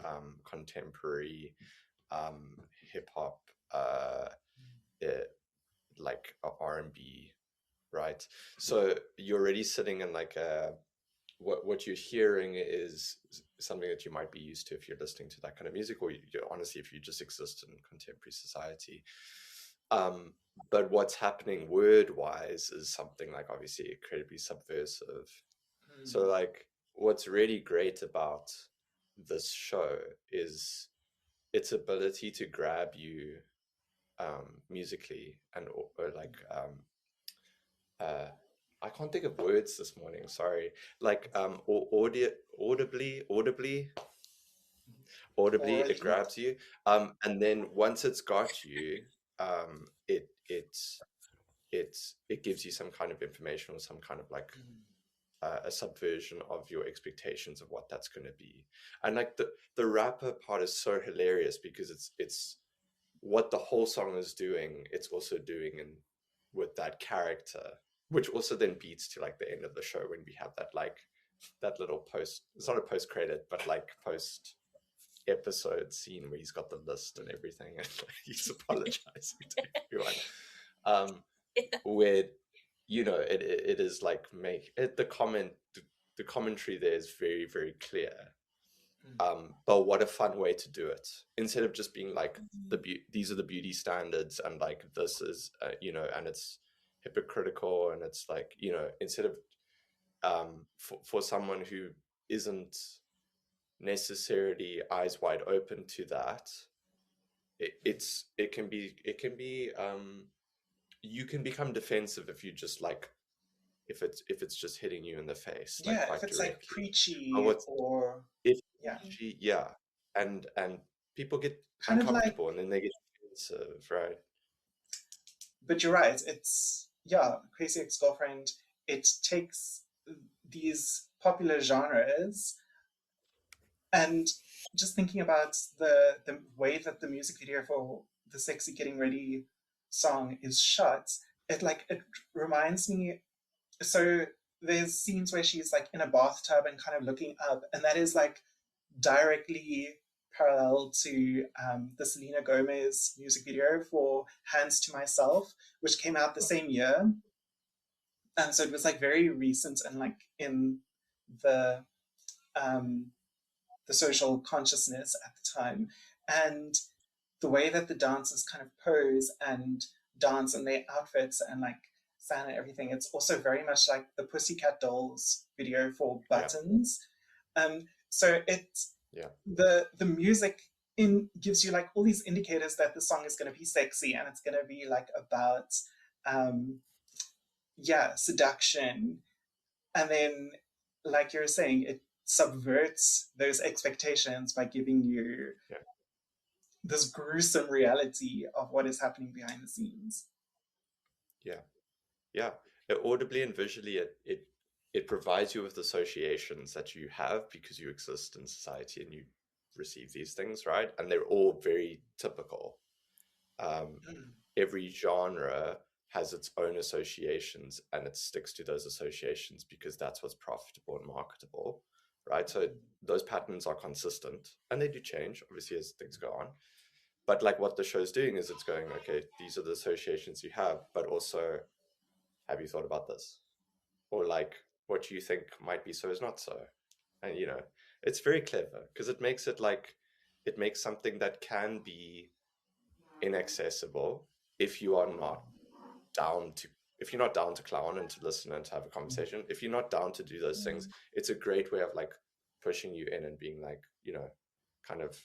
contemporary hip hop, it, like R&B, right? So you're already sitting in like a what you're hearing is something that you might be used to if you're listening to that kind of music, or honestly, if you just exist in contemporary society. But what's happening word-wise is something like obviously incredibly subversive. So like what's really great about this show is its ability to grab you musically and or like I can't think of words this morning, sorry. Like or audibly it grabs you. And then once it's got you, it gives you some kind of information or some kind of like a subversion of your expectations of what that's going to be. And like the rapper part is so hilarious because it's what the whole song is doing, it's also doing in with that character, which also then beats to like the end of the show when we have that like that little post, it's not a post credit, but like post episode scene where he's got the list and everything and he's apologizing to everyone. Where you know it is like the commentary there is very, very clear. But what a fun way to do it, instead of just being like these are the beauty standards and like this is and it's hypocritical and it's like instead of for someone who isn't necessarily eyes wide open to that, it can be you can become defensive if you just like if it's just hitting you in the face, like Yeah, quite if it's directly. like preachy or and people get kind of like, uncomfortable and then they get defensive, right? but you're right, it's Crazy Ex-Girlfriend, it takes these popular genres, and just thinking about the way that the music video for the Sexy Getting Ready song is shot, it reminds me, so there's scenes where she's like in a bathtub and kind of looking up, and that is like directly parallel to the Selena Gomez music video for Hands to Myself, which came out the same year. And so it was like very recent and like in the social consciousness at the time. And the way that the dancers kind of pose and dance in their outfits and like stand and everything, it's also very much like the Pussycat Dolls video for Buttons. So it's the music gives you like all these indicators that the song is going to be sexy and it's going to be like about seduction, and then like you're saying, it subverts those expectations by giving you this gruesome reality of what is happening behind the scenes. Audibly and visually it provides you with associations that you have because you exist in society and you receive these things, right? And they're all very typical. Every genre has its own associations and it sticks to those associations because that's what's profitable and marketable, right? So those patterns are consistent and they do change obviously as things go on, but like what the show's doing is it's going, okay, these are the associations you have, but also have you thought about this, or like what you think might be so is not so. And it's very clever because it makes it like it makes something that can be inaccessible if you're not down to clown and to listen and to have a conversation. If you're not down to do those things, it's a great way of like pushing you in and being like kind of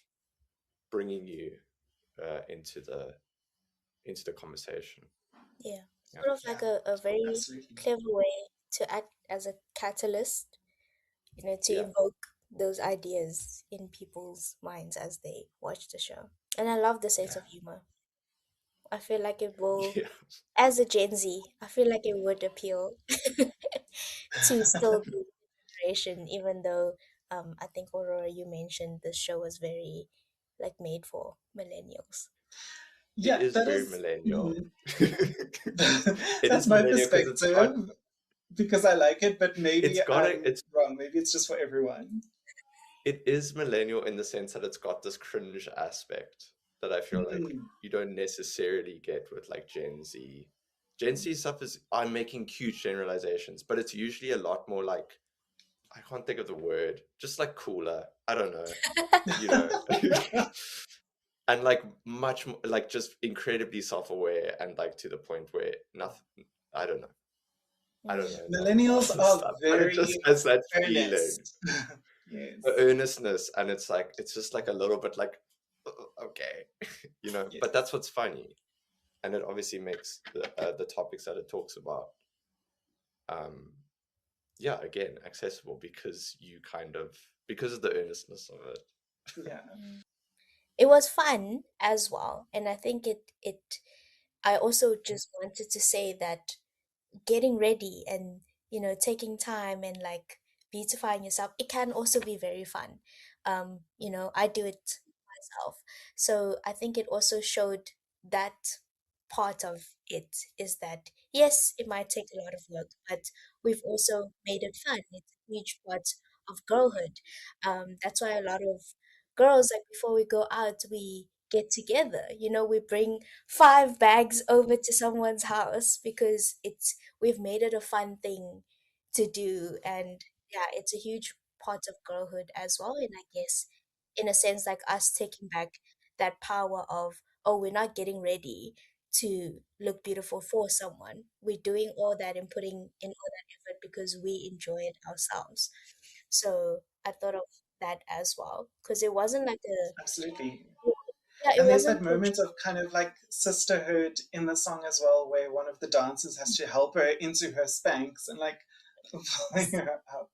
bringing you into the conversation. Sort of like a very clever way to act as a catalyst, to evoke those ideas in people's minds as they watch the show. And I love the sense of humor. I feel like it will, as a Gen Z, I feel like it would appeal to still be generation, even though I think Aurora, you mentioned the show was very like made for millennials. It is very millennial. That's my perspective because I like it, but maybe it's wrong. Maybe it's just for everyone. It is millennial in the sense that it's got this cringe aspect that I feel like you don't necessarily get with like Gen Z. Gen Z stuff is, I'm making huge generalizations, but it's usually a lot more like I can't think of the word, just like cooler. I don't know, you know. And like much more, like just incredibly self-aware, and like to the point where nothing, I don't know. I don't know enough Millennials about this are stuff, but it just very has that feeling, earnest. Yes. the earnestness, and it's like, it's just like a little bit like, okay, you know. Yes. But that's what's funny, and it obviously makes the topics that it talks about, yeah, again, accessible, because you kind of, because of the earnestness of it. Yeah. It was fun as well, and I think I also just wanted to say that getting ready and taking time and like beautifying yourself, it can also be very fun. I do it myself, so I think it also showed that part of it is that yes, it might take a lot of work, but we've also made it fun. It's a huge part of girlhood. That's why a lot of girls, like, before we go out, we get together. We bring 5 bags over to someone's house because we've made it a fun thing to do. And yeah, it's a huge part of girlhood as well. And I guess, in a sense, like us taking back that power of, oh, we're not getting ready to look beautiful for someone. We're doing all that and putting in all that effort because we enjoy it ourselves. So I thought of that as well, because it wasn't like Absolutely. yeah, it And there's that wasn't moment of kind of like sisterhood in the song as well, where one of the dancers has to help her into her Spanx and like pulling her up.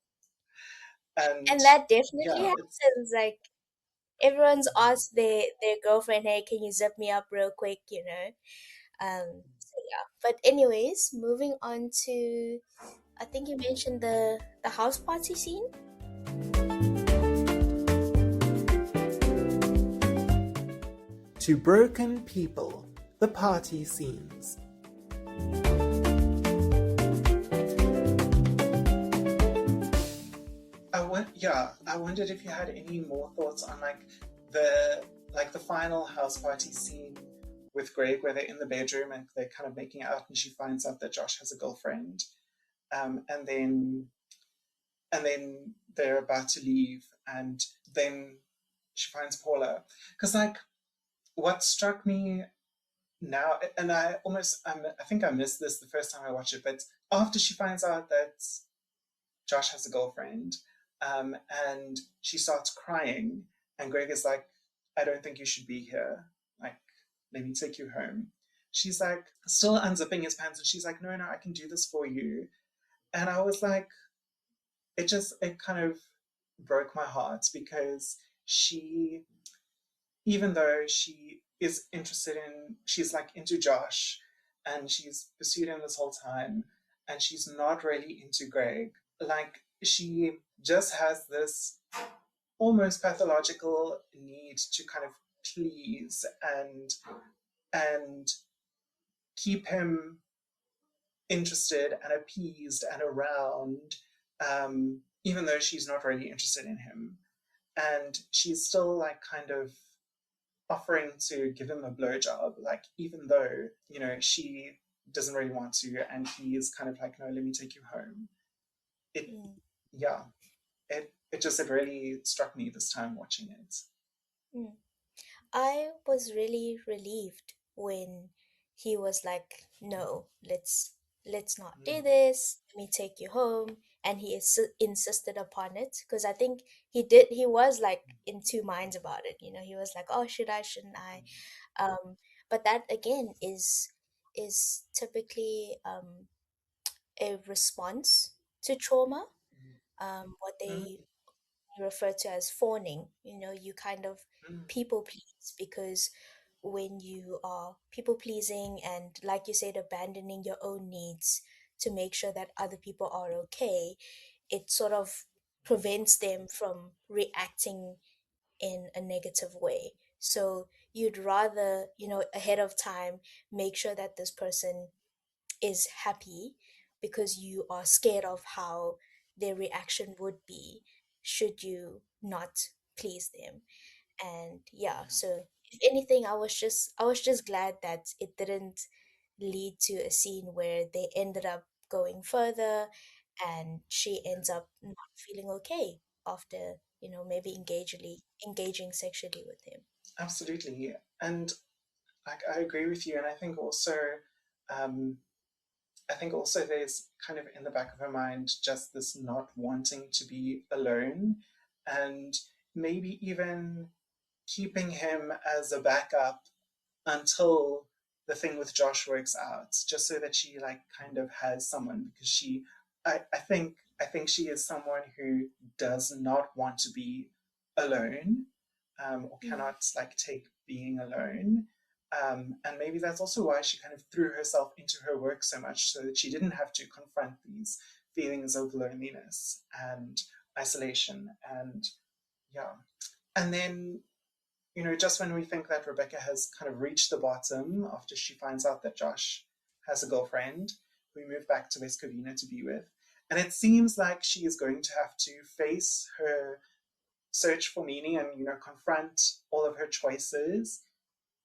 And and that definitely yeah, it's happens. Like, everyone's asked their girlfriend, hey, can you zip me up real quick? So yeah. But anyways, moving on to, I think you mentioned the house party scene. To Broken People, the party scenes. I wondered if you had any more thoughts on the final house party scene with Greg, where they're in the bedroom and they're kind of making out, and she finds out that Josh has a girlfriend, and then they're about to leave, and then she finds Paula, because like what struck me now, and I think I missed this the first time I watched it, but after she finds out that Josh has a girlfriend, and she starts crying, and Greg is like, I don't think you should be here. Like, let me take you home. She's like, still unzipping his pants, and she's like, no, no, I can do this for you. And I was like, it kind of broke my heart, because she, even though she is she's like into Josh, and she's pursued him this whole time, and she's not really into Greg. Like, she just has this almost pathological need to kind of please and keep him interested and appeased and around, even though she's not really interested in him. And she's still like kind of offering to give him a blowjob, like, even though, she doesn't really want to, and he is kind of like, no, let me take you home. It, Mm. yeah, it really struck me this time watching it. Mm. I was really relieved when he was like, "No, let's not do Mm. this. Let me take you home." And he insisted upon it, because I think he was like in two minds about it. He was like, "Oh, should I? Shouldn't I?" But that again is typically a response to trauma. What Mm. they refer to as fawning. You kind of Mm. people please, because when you are people pleasing and, like you said, abandoning your own needs to make sure that other people are okay, it sort of prevents them from reacting in a negative way. So you'd rather, ahead of time, make sure that this person is happy, because you are scared of how their reaction would be should you not please them. And yeah, so if anything, I was just glad that it didn't lead to a scene where they ended up going further and she ends up not feeling okay after, maybe engaging sexually with him. Absolutely. And I agree with you. And um, I think also there's kind of in the back of her mind just this not wanting to be alone, and maybe even keeping him as a backup until the thing with Josh works out, just so that she like kind of has someone, because I think she is someone who does not want to be alone, or cannot like take being alone. And maybe that's also why she kind of threw herself into her work so much, so that she didn't have to confront these feelings of loneliness and isolation. And yeah. And then, just when we think that Rebecca has kind of reached the bottom after she finds out that Josh has a girlfriend, we move back to West Covina to be with. And it seems like she is going to have to face her search for meaning and, confront all of her choices.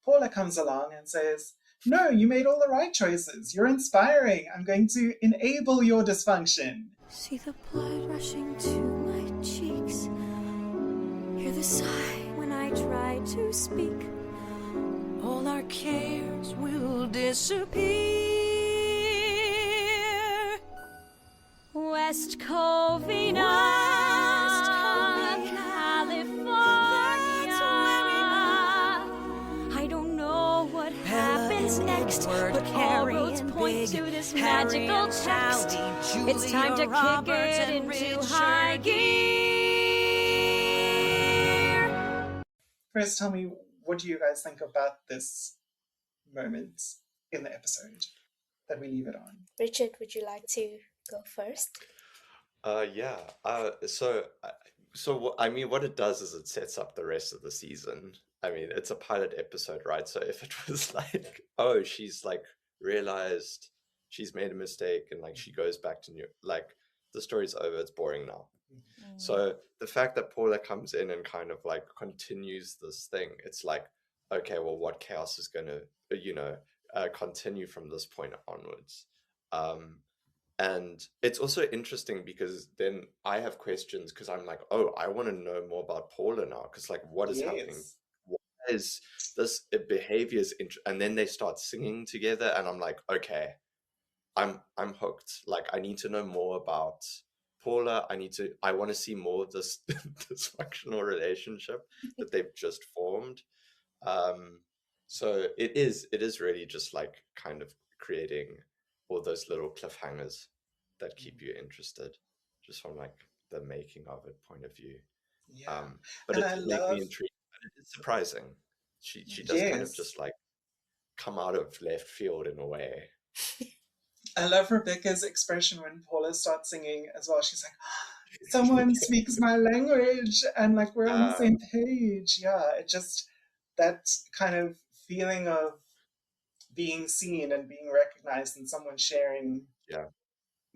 Paula comes along and says, "No, you made all the right choices. You're inspiring. I'm going to enable your dysfunction." See the blood rushing to my cheeks. Hear the sigh when I try to speak. All our cares will disappear. West Covina, California. I don't know what happens next, but all roads point to this magical text. It's time to kick it into high gear. First, tell me, what do you guys think about this moment in the episode that we leave it on? Richard, would you like to go first? Yeah. So I mean, what it does is it sets up the rest of the season. I mean, it's a pilot episode, right? So if it was like, oh, she's like realized she's made a mistake and like she goes back to like the story's over, it's boring now. So the fact that Paula comes in and kind of like continues this thing, it's like, okay, well, what chaos is going to, continue from this point onwards? And it's also interesting because then I have questions, because I'm like, oh, I want to know more about Paula now, because like, what is happening? Why is this behavior and then they start singing together, and I'm like, okay, I'm hooked. Like, I need to know more about Paula. I want to see more of this dysfunctional relationship that they've just formed. So it is really just like kind of creating all those little cliffhangers that keep you interested, just from like the making of it point of view. Yeah. But And it I did make love, me intrigued. It's surprising. She does kind of just like come out of left field in a way. I love Rebecca's expression when Paula starts singing as well. She's like, someone speaks my language, and like we're on the same page. Yeah, it just, that kind of feeling of being seen and being recognized, and someone sharing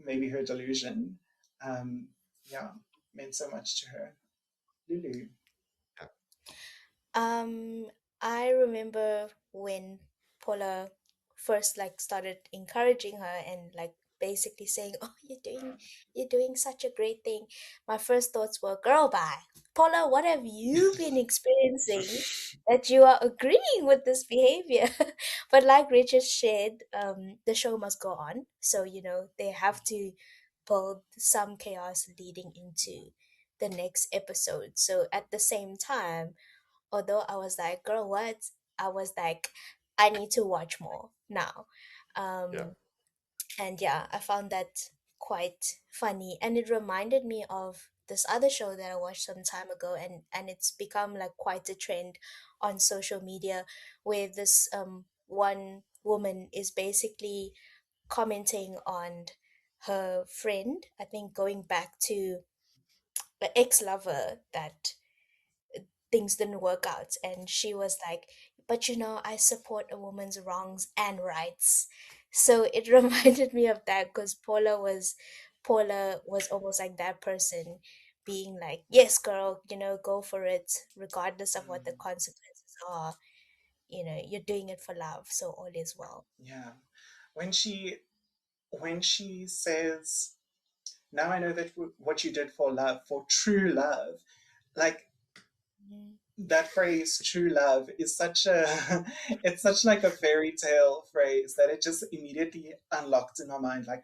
maybe her delusion, meant so much to her. Lulu. I remember when Paula first like started encouraging her and like basically saying, "Oh, you're doing such a great thing." My first thoughts were, "Girl, bye, Paula. What have you been experiencing that you are agreeing with this behavior?" But like Richard shared, the show must go on, so they have to build some chaos leading into the next episode. So at the same time, although I was like, "Girl, what?" I was like, "I need to watch more now." And yeah, I found that quite funny, and it reminded me of this other show that I watched some time ago, and it's become like quite a trend on social media, where this one woman is basically commenting on her friend, I think, going back to an ex-lover that things didn't work out, and she was like, "But I support a woman's wrongs and rights." So it reminded me of that, because Paula was almost like that person, being like, "Yes, girl, go for it, regardless of what the consequences are. You're doing it for love, so all is well." Yeah. When she says, now I know that what you did for love, for true love, like that phrase true love is such a it's such like a fairy tale phrase that it just immediately unlocked in my mind, like,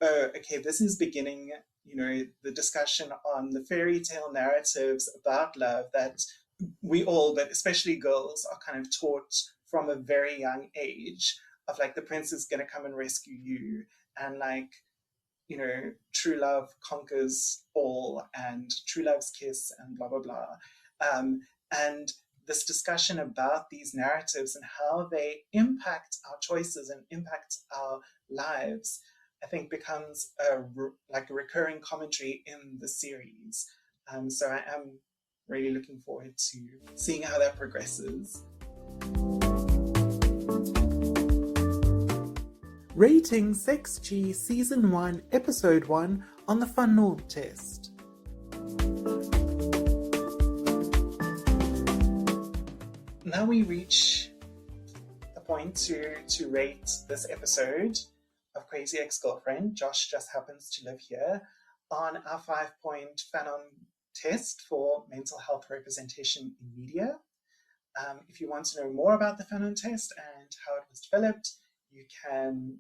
oh, okay, this is beginning, the discussion on the fairy tale narratives about love that we all, but especially girls, are kind of taught from a very young age, of like the prince is going to come and rescue you, and like, true love conquers all, and true love's kiss, and blah blah blah. And this discussion about these narratives and how they impact our choices and impact our lives, I think becomes like a recurring commentary in the series. So I am really looking forward to seeing how that progresses. Rating CXG Season 1, Episode 1 on the Fanon Test. Now we reach the point to rate this episode of Crazy Ex-Girlfriend. Josh just happens to live here, on our 5-point Fanon test for mental health representation in media. If you want to know more about the Fanon test and how it was developed, you can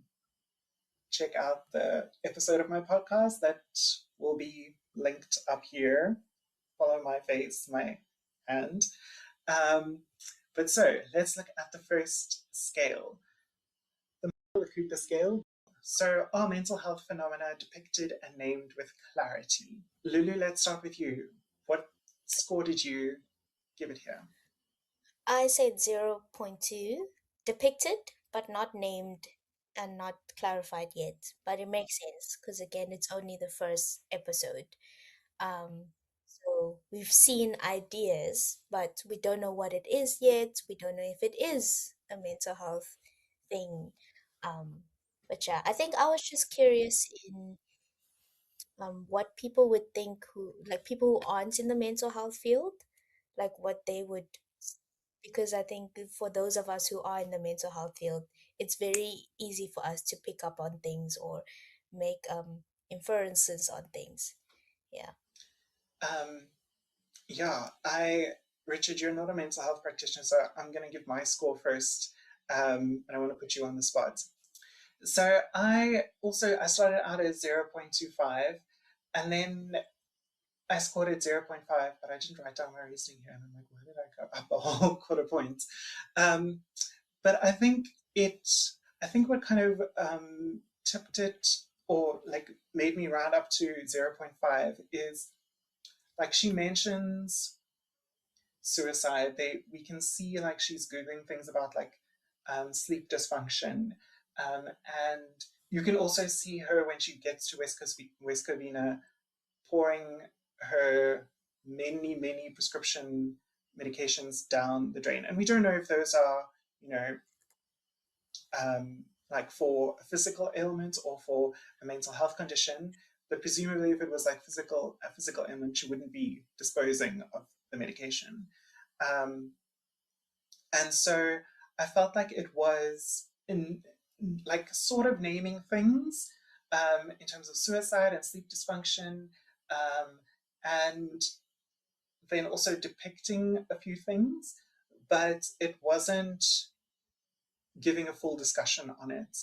check out the episode of my podcast that will be linked up here. Follow my face, my hand. But so let's look at the first scale, the Cooper scale. So, are mental health phenomena depicted and named with clarity? Lulu, let's start with you. What score did you give it here? I said 0.2, depicted but not named and not clarified yet. But it makes sense because, again, it's only the first episode. So we've seen ideas, but we don't know what it is yet. We don't know if it is a mental health thing. But yeah, I think I was just curious in what people would think, who like people who aren't in the mental health field, like what they would, because I think for those of us who are in the mental health field, it's very easy for us to pick up on things or make inferences on things. Yeah. Richard, you're not a mental health practitioner, so I'm going to give my score first, and I want to put you on the spot. So I started out at 0.25, and then I scored at 0.5, but I didn't write down my reasoning here, and I'm like, why did I go up a whole quarter point? But I think what kind of tipped it, or like made me round up to 0.5, is like she mentions suicide. We can see like she's Googling things about like sleep dysfunction. And you can also see her when she gets to West Covina pouring her many prescription medications down the drain. And we don't know if those are, like for a physical ailment or for a mental health condition. But presumably if it was like a physical ailment, she wouldn't be disposing of the medication. And so I felt like it was in like sort of naming things in terms of suicide and sleep dysfunction, and then also depicting a few things, but it wasn't giving a full discussion on it.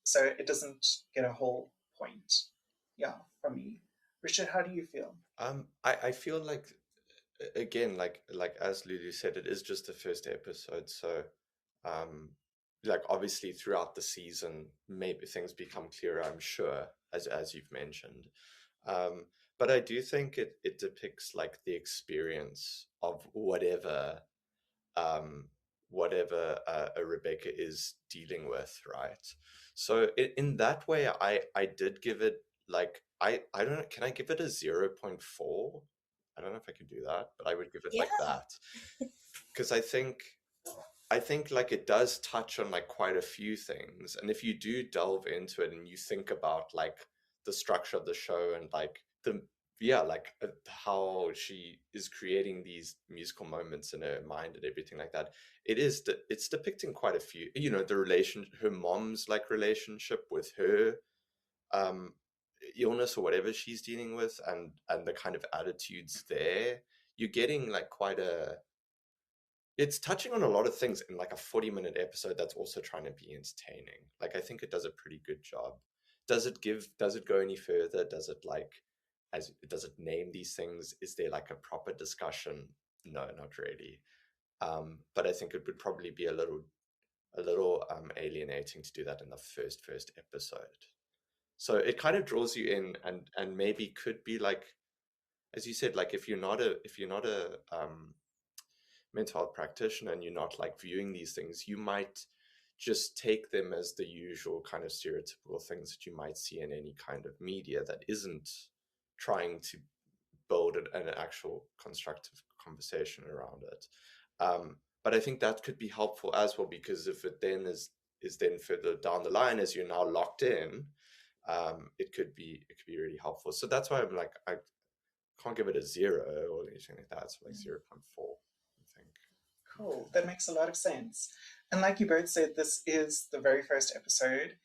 So it doesn't get a whole point, from me. Richard, how do you feel? I feel like, again, like as Lulu said, it is just the first episode, so like obviously throughout the season maybe things become clearer, I'm sure, as you've mentioned, but I do think it depicts like the experience of whatever a Rebecca is dealing with, right? So in that way, I did give it like I don't know, can I give it a 0.4? I don't know if I can do that, but I would give it like that, because I think like it does touch on like quite a few things, and if you do delve into it and you think about like the structure of the show and like how she is creating these musical moments in her mind and everything like that, it's depicting quite a few, the her mom's like relationship with her, illness or whatever she's dealing with, and the kind of attitudes there, you're getting like quite a, it's touching on a lot of things in like a 40-minute episode that's also trying to be entertaining. Like I think it does a pretty good job. Does it go any further? Does it does it name these things? Is there like a proper discussion? No, not really. But I think it would probably be a little alienating to do that in the first episode. So it kind of draws you in, and maybe could be like, as you said, like if you're not a mental health practitioner and you're not like viewing these things, you might just take them as the usual kind of stereotypical things that you might see in any kind of media that isn't trying to build an actual constructive conversation around it. But I think that could be helpful as well, because if it then is then further down the line as you're now locked in, it could be really helpful. So that's why I'm like, I can't give it a 0 or anything like that. It's like 0.4, I think. Cool. That makes a lot of sense. And like you both said, this is the very first episode.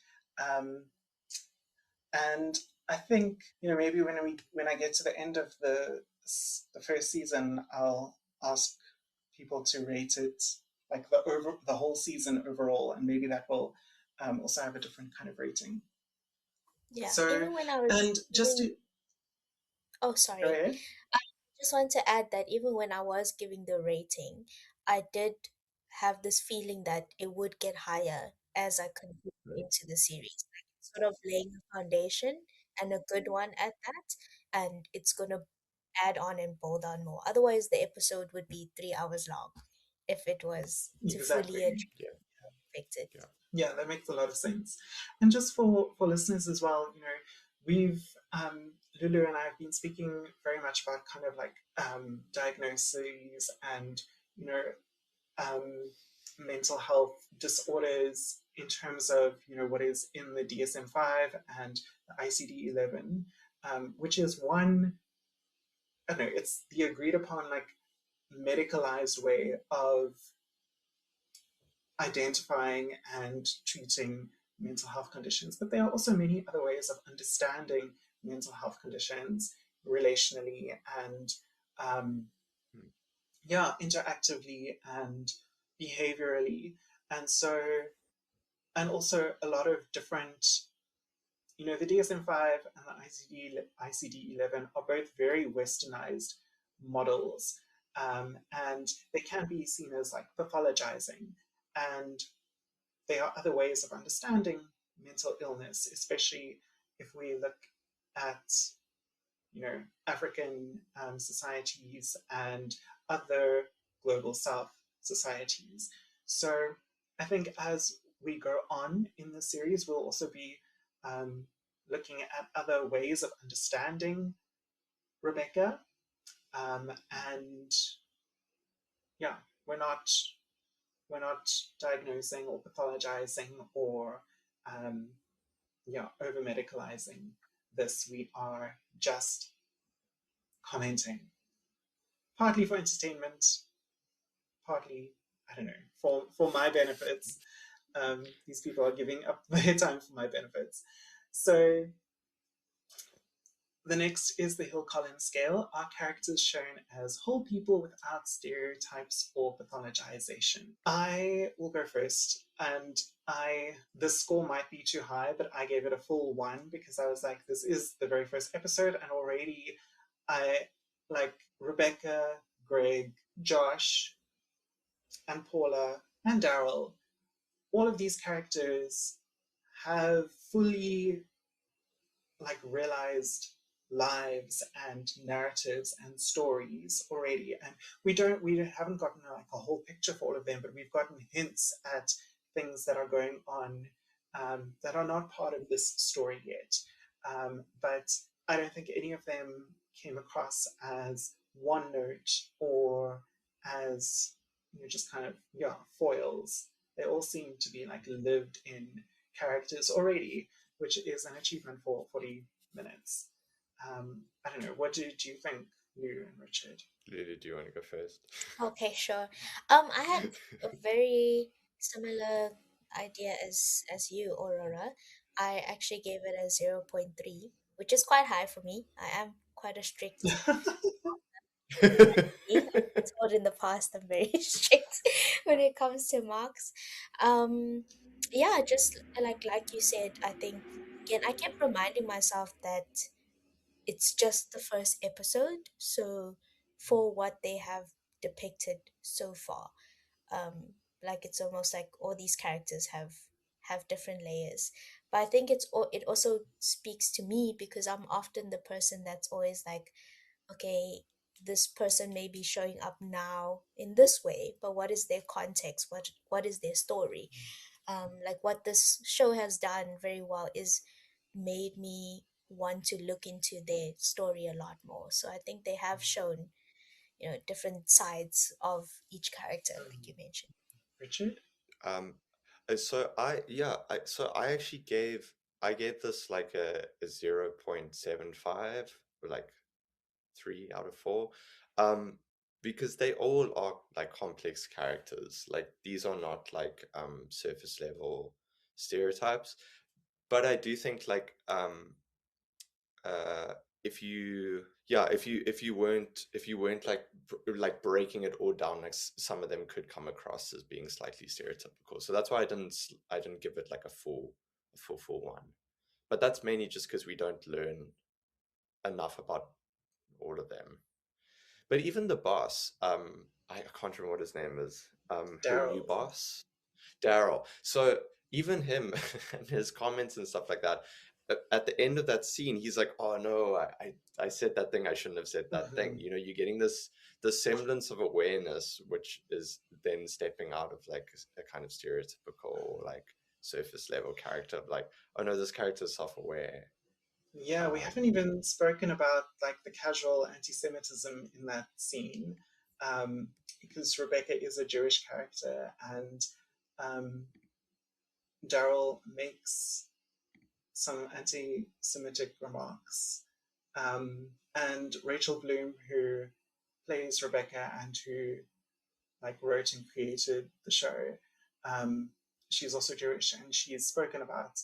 And I think, maybe when I get to the end of the first season, I'll ask people to rate it, like the whole season overall, and maybe that will also have a different kind of rating. Yeah. So, Even when I was and just to oh, sorry. go ahead. I just want to add that even when I was giving the rating, I did have this feeling that it would get higher as I continued into the series. Like it's sort of laying a foundation, and a good one at that, and it's gonna add on and build on more. Otherwise, the episode would be 3 hours long if it was to Exactly. fully affect it. Yeah, that makes a lot of sense. And just for listeners as well, we've Lulu and I have been speaking very much about kind of like diagnoses and mental health disorders in terms of what is in the DSM-5 and the ICD-11, which is one, I don't know, it's the agreed upon like medicalized way of identifying and treating mental health conditions. But there are also many other ways of understanding mental health conditions relationally and interactively and behaviorally. And also a lot of different, the DSM-5 and the ICD-11 are both very westernized models, and they can be seen as like pathologizing. And there are other ways of understanding mental illness, especially if we look at, African societies and other global South societies. So I think as we go on in the series, we'll also be looking at other ways of understanding Rebecca. And yeah, we're not diagnosing or pathologizing or over medicalizing this. We are just commenting, partly for entertainment, partly, I don't know, for my benefits. These people are giving up their time for my benefits. So the next is the Hill Collins scale. Are characters shown as whole people without stereotypes or pathologization? I will go first, and the score might be too high, but I gave it a full 1 because I was like, this is the very first episode, and already I like Rebecca, Greg, Josh, and Paula, and Daryl. All of these characters have fully like realized lives and narratives and stories already, and we haven't gotten like a whole picture for all of them, but we've gotten hints at things that are going on that are not part of this story yet, but I don't think any of them came across as one note or as just kind of foils. They all seem to be like lived in characters already, which is an achievement for 40 minutes. I don't know, what did you think, Lulu and Richard? Lulu, do you want to go first? Okay, sure. I had a very similar idea as you, Aurora. I actually gave it a 0.3 which is quite high for me. I am quite a strict. I've been told in the past I'm very strict when it comes to marks. Um, yeah, just like you said, I think again I kept reminding myself that it's just the first episode, so for what they have depicted so far, like it's almost like all these characters have different layers. But I think it also speaks to me because I'm often the person that's always like, okay, this person may be showing up now in this way, but what is their context? What is their story? Like what this show has done very well is made me want to look into their story a lot more. So I think they have shown, different sides of each character, like you mentioned. Richard? Um, so I actually gave this like a 0.75, or like 3 out of 4, um, because they all are like complex characters. Like these are not like surface level stereotypes, but I do think like uh if you if you weren't like breaking it all down, like some of them could come across as being slightly stereotypical. So that's why I didn't give it like a full 1. But that's mainly just because we don't learn enough about all of them. But even the boss, I can't remember what his name is. Her new Daryl. boss, Daryl. So even him and his comments and stuff like that. At the end of that scene, he's like, "Oh no, I said that thing I shouldn't have said that thing." Mhm. You're getting the semblance of awareness, which is then stepping out of like a kind of stereotypical like surface level character of like, "Oh no, this character is self-aware." Yeah, we haven't Um, even spoken about like the casual anti-Semitism in that scene, because Rebecca is a Jewish character, and um, Daryl makes some anti-Semitic remarks, and Rachel Bloom, who plays Rebecca and who like wrote and created the show, um, she's also Jewish, and she's spoken about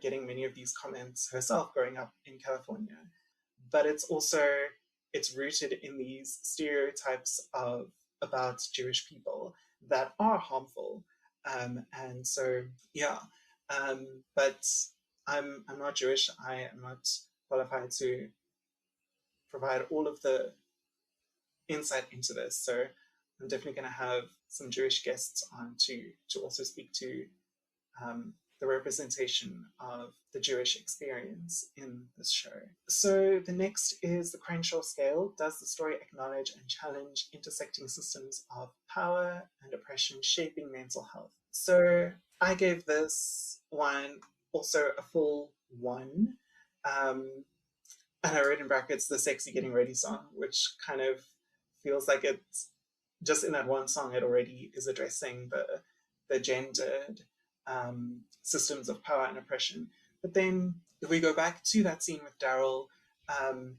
getting many of these comments herself growing up in California. But it's rooted in these stereotypes of about Jewish people that are harmful, and so yeah. But I'm not Jewish. I am not qualified to provide all of the insight into this. So I'm definitely going to have some Jewish guests on to also speak to the representation of the Jewish experience in this show. So the next is the Crenshaw scale. Does the story acknowledge and challenge intersecting systems of power and oppression shaping mental health? So I gave this one also a full 1. Um, and I wrote in brackets the sexy getting ready song, which kind of feels like it's just in that one song, it already is addressing the gendered systems of power and oppression. But then if we go back to that scene with Daryl, um,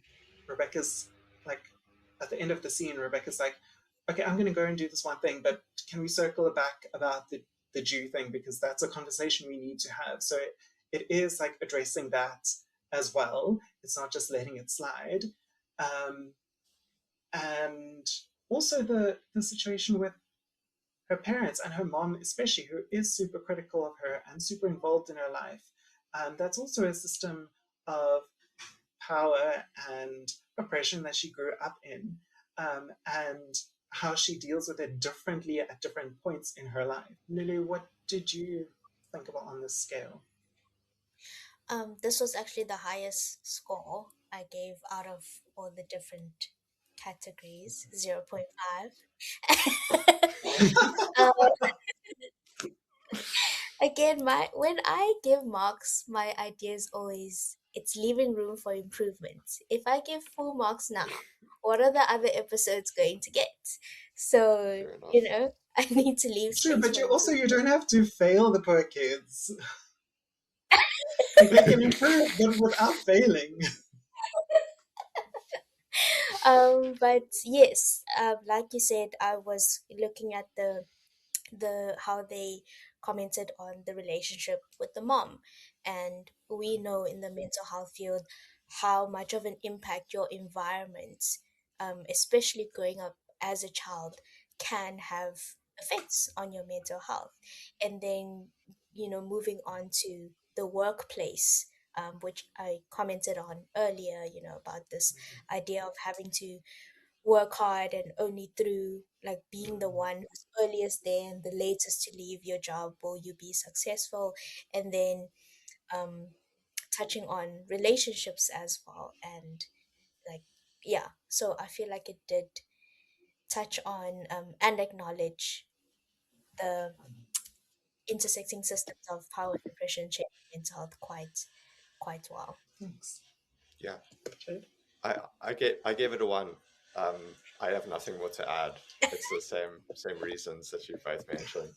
Rebecca's like, at the end of the scene, Rebecca's like, okay, I'm going to go and do this one thing, but can we circle it back about the Jew thing? Because that's a conversation we need to have. So it is like addressing that as well. It's not just letting it slide. Um, and also the situation with her parents and her mom, especially, who is super critical of her and super involved in her life. That's also a system of power and oppression that she grew up in, and how she deals with it differently at different points in her life. Lulu, what did you think about on this scale? This was actually the highest score I gave out of all the different categories, 0.5. um, Again, my when I give marks, my idea is always it's leaving room for improvement. If I give full marks now, what are the other episodes going to get? So, Fair enough. I need to leave True, space but for you improvement. don't have to fail the poor kids. They can improve, but without failing. But yes, like you said, I was looking at the how they commented on the relationship with the mom, and we know in the mental health field how much of an impact your environment, especially growing up as a child, can have effects on your mental health. And then, moving on to the workplace, which I commented on earlier, about this idea of having to work hard, and only through like being the one who's earliest there and the latest to leave your job will you be successful. And then um, touching on relationships as well. And like, yeah, so I feel like it did touch on and acknowledge the intersecting systems of power and oppression shaping mental health quite well. Thanks. Yeah, Jade? I gave it a 1. I have nothing more to add. It's the same reasons that you both mentioned.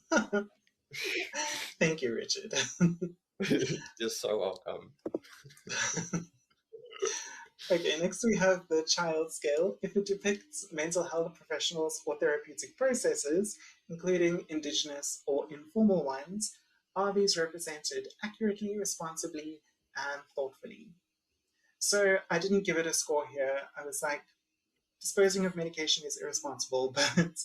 Thank you, Richard. You're so welcome. Okay, next we have the child scale. If it depicts mental health professionals or therapeutic processes, including indigenous or informal ones, are these represented accurately, responsibly, and thoughtfully? So I didn't give it a score here. I was like, disposing of medication is irresponsible, but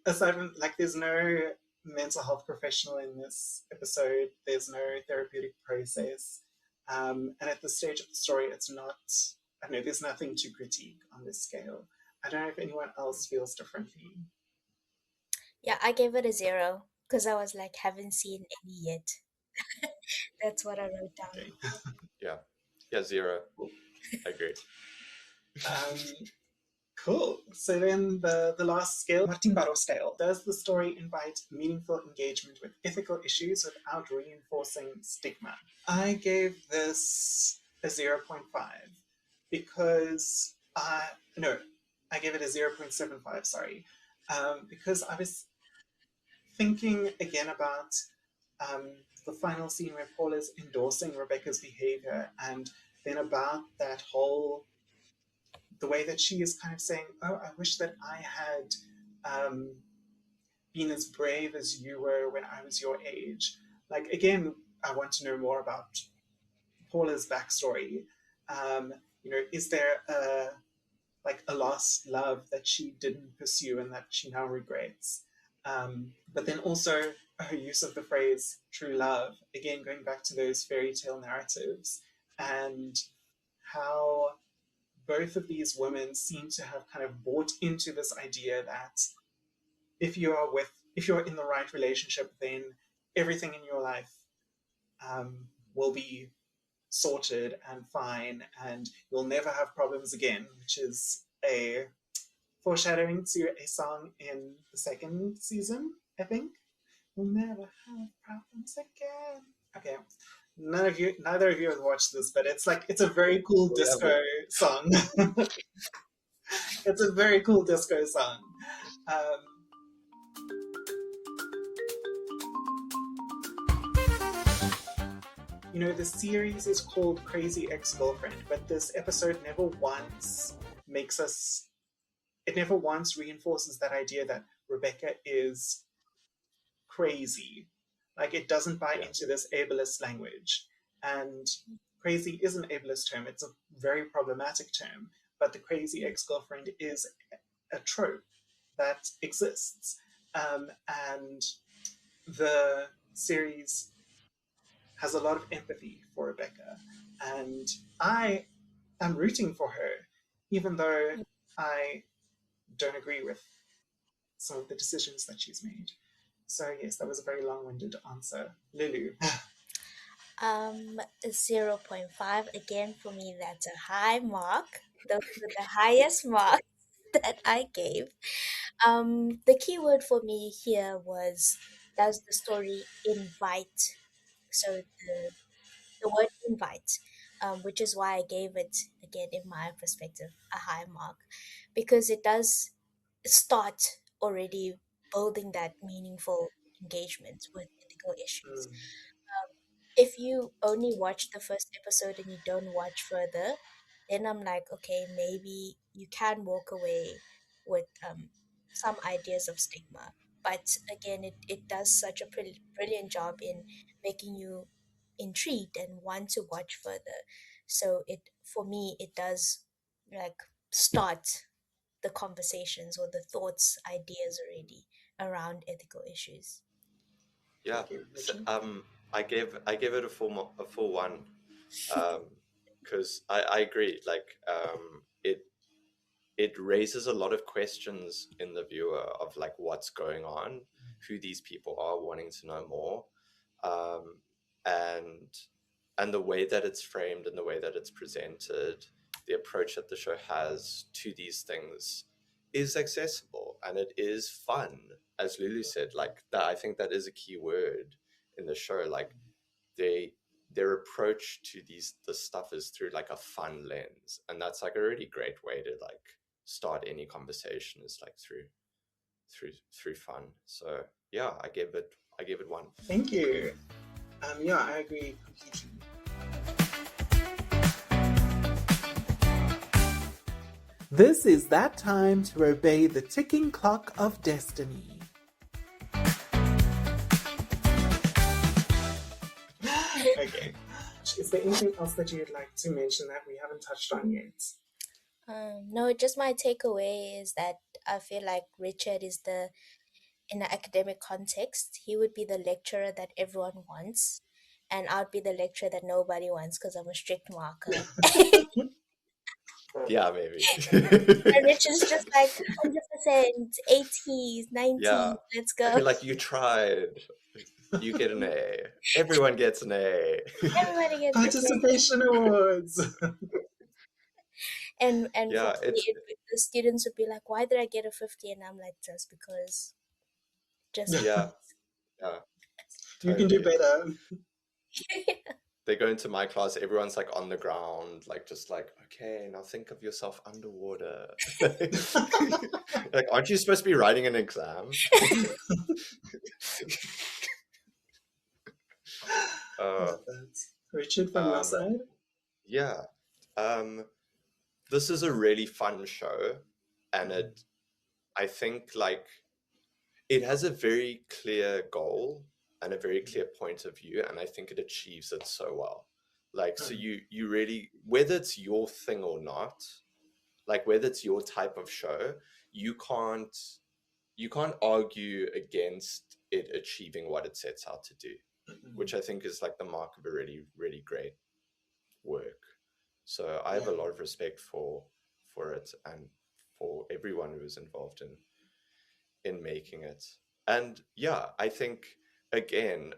aside from, like, there's no mental health professional in this episode, there's no therapeutic process. And at this stage of the story, it's not, I don't know, there's nothing to critique on this scale. I don't know if anyone else feels differently. Yeah, I gave it a 0 because I was like, haven't seen any yet. That's what I wrote down. Okay. Yeah, 0. I agree. Cool. So then the last scale, Martimbaro scale. Does the story invite meaningful engagement with ethical issues without reinforcing stigma? I gave this a 0.5 because, no, I gave it a 0.75, sorry. Because I was thinking again about the final scene where Paul is endorsing Rebecca's behavior, and then about that whole, the way that she is kind of saying, oh, I wish that I had been as brave as you were when I was your age. Like, again, I want to know more about Paula's backstory. Is there a lost love that she didn't pursue and that she now regrets? But then also her use of the phrase true love, again, going back to those fairy tale narratives, and how both of these women seem to have kind of bought into this idea that if you're in the right relationship, then everything in your life will be sorted and fine, and you'll never have problems again, which is a foreshadowing to a song in the second season, I think. We'll never have problems again. Okay. Neither of you have watched this, but it's a very cool disco song. It's a very cool disco song. The series is called Crazy Ex-Girlfriend, but this episode never once reinforces that idea that Rebecca is crazy. Like, it doesn't buy into this ableist language. And crazy is an ableist term. It's a very problematic term. But the crazy ex-girlfriend is a trope that exists. And the series has a lot of empathy for Rebecca. And I am rooting for her, even though I don't agree with some of the decisions that she's made. So yes, that was a very long-winded answer. Lulu. 0.5 again for me. That's a high mark. Those were the highest marks that I gave. The key word for me here was, does the story invite? So the word invite, which is why I gave it, again, in my perspective, a high mark, because it does start already building that meaningful engagement with ethical issues. If you only watch the first episode and you don't watch further, then I'm like, okay, maybe you can walk away with some ideas of stigma. But again, it does such a brilliant job in making you intrigued and want to watch further. So for me, it does like start the conversations or the thoughts, ideas already around ethical issues. Yeah. Thank you, So, Richard. I gave it a full one, because I agree. Like, it raises a lot of questions in the viewer of like what's going on, who these people are, wanting to know more, um, and the way that it's framed and the way that it's presented, the approach that the show has to these things is accessible and it is fun. As Lulu said, like that, I think that is a key word in the show. Like their approach to this stuff is through like a fun lens, and that's like a really great way to like start any conversation, is like through fun. So yeah, I gave it one. Thank you. Yeah, I agree completely. This is that time to obey the ticking clock of destiny. Okay. Is there anything else that you'd like to mention that we haven't touched on yet? No, just my takeaway is that I feel like Richard is in an academic context, he would be the lecturer that everyone wants, and I'd be the lecturer that nobody wants because I'm a strict marker. Yeah, maybe. And Richard's just like 100%, 80s, 90s, Yeah. let's I go. feel like you tried. You get an A. Everyone gets an A. Everybody gets an A. Participation awards. And Yeah, for me, the students would be like, why did I get a 50? And I'm like, just because. yeah. You can do Totally. better. They go into my class, everyone's like on the ground, like just like, okay, now think of yourself underwater. Like, aren't you supposed to be writing an exam? Richard, from your side? Yeah. This is a really fun show, and I think like it has a very clear goal and a very clear point of view, and I think it achieves it so well. Like, so you really, whether it's your thing or not, like whether it's your type of show, you can't argue against it achieving what it sets out to do, which I think is like the mark of a really, really great work. So I have a lot of respect for it and for everyone who was involved in making it. And yeah, I think again,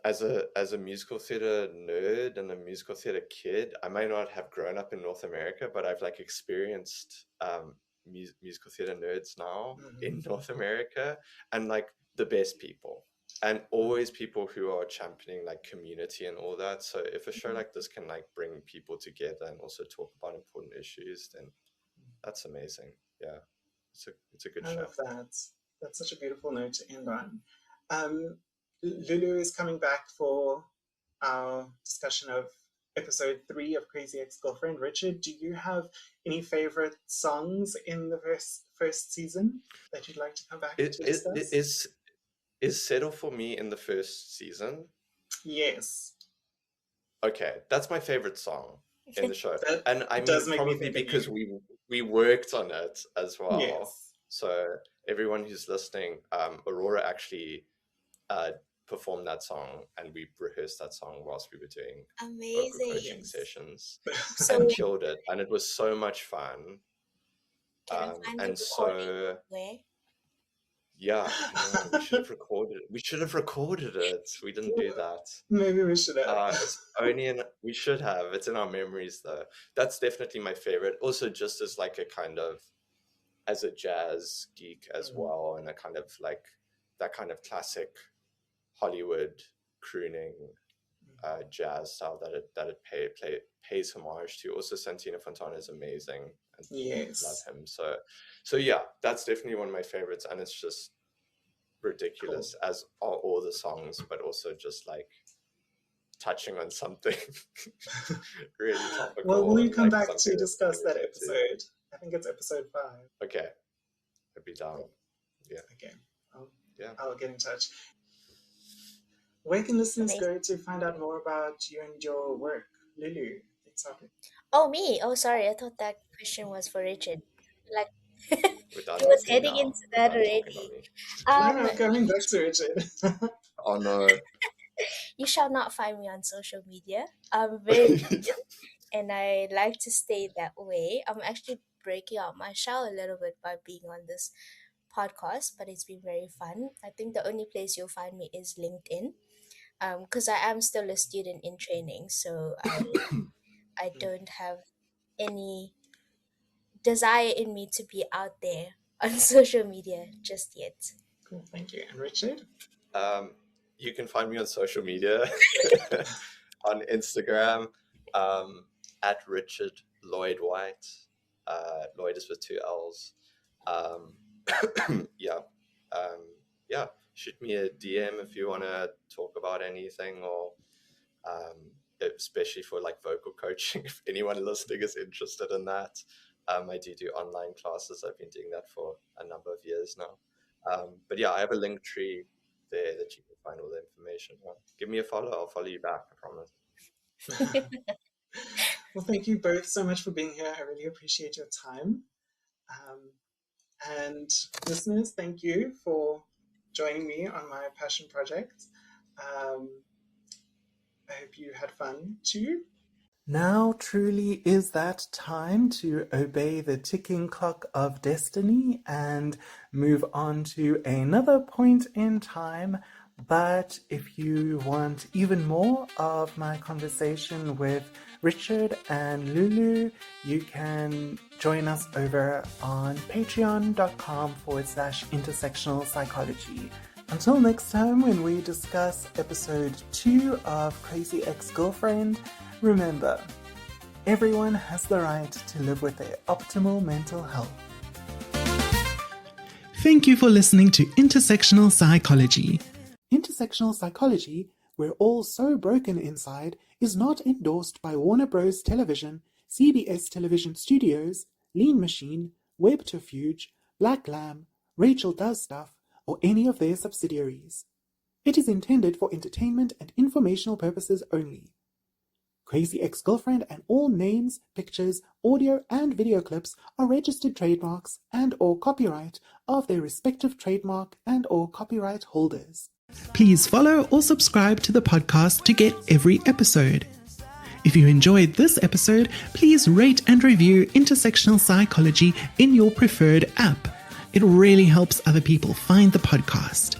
as a musical theater nerd and a musical theater kid, I might not have grown up in North America, but I've like experienced musical theater nerds now in North America, and like the best people, and always people who are championing like community and all that. So if a show like this can like bring people together and also talk about important issues, then that's amazing. Yeah, it's a good show. I love that. That's such a beautiful note to end on. Lulu is coming back for our discussion of episode 3 of Crazy Ex-Girlfriend. Richard, do you have any favorite songs in the first season that you'd like to come back to discuss? Is Settle For Me in the first season? Yes. Okay, that's my favorite song in the show. That and I does mean, make me probably think of because you. we worked on it as well. Yes. So everyone who's listening, Aurora actually performed that song, and we rehearsed that song whilst we were doing vocal coaching sessions, and killed it. And it was so much fun. And so where? yeah, we should have recorded it. We should have recorded it. We didn't do that. Maybe we should have. It's only we should have. It's in our memories though. That's definitely my favorite. Also, just as like a kind of, as a jazz geek as well, and a kind of like that kind of classic Hollywood crooning jazz style that it pays homage to. Also, Santino Fontana is amazing. Yes, love him. So yeah, that's definitely one of my favorites, and it's just ridiculous, as are all the songs, but also just like touching on something really topical. Well, will you come like back to discuss that episode? I think it's episode 5. Okay, I'd be down. Yeah. Okay. I'll get in touch. Where can listeners go to find out more about you and your work? Lulu, Sorry. Oh, me. Oh, sorry. I thought that question was for Richard. Like, We're done he was with me heading now. into We're that done talking about already. me. Um, No, going back to Richard. Oh no. you shall not find me on social media. I'm very LinkedIn, and I like to stay that way. I'm actually breaking out my shell a little bit by being on this podcast, but it's been very fun. I think the only place you'll find me is LinkedIn. Because I am still a student in training, so I don't have any desire in me to be out there on social media just yet. Cool, thank you. And Richard? You can find me on social media on Instagram at Richard Lloyd White. Lloyd is with 2 L's. Yeah. Yeah. Shoot me a DM if you want to talk about anything, or especially for like vocal coaching, if anyone listening is interested in that. I do online classes. I've been doing that for a number of years now. But yeah, I have a link tree there that you can find all the information on. Give me a follow. I'll follow you back, I promise. Well, thank you both so much for being here. I really appreciate your time. And listeners, thank you for joining me on my passion project. I hope you had fun too. Now truly is that time to obey the ticking clock of destiny and move on to another point in time. But if you want even more of my conversation with Richard and Lulu, you can join us over on patreon.com/intersectional psychology. Until next time, when we discuss episode 2 of Crazy Ex-Girlfriend, remember, everyone has the right to live with their optimal mental health. Thank you for listening to Intersectional Psychology. Intersectional Psychology, we're all so broken inside, is not endorsed by Warner Bros. Television, CBS Television Studios, Lean Machine, Webterfuge, Black Lamb, Rachel Does Stuff, or any of their subsidiaries. It is intended for entertainment and informational purposes only. Crazy Ex-Girlfriend and all names, pictures, audio and video clips are registered trademarks and or copyright of their respective trademark and or copyright holders. Please follow or subscribe to the podcast to get every episode. If you enjoyed this episode, please rate and review Intersectional Psychology in your preferred app. It really helps other people find the podcast.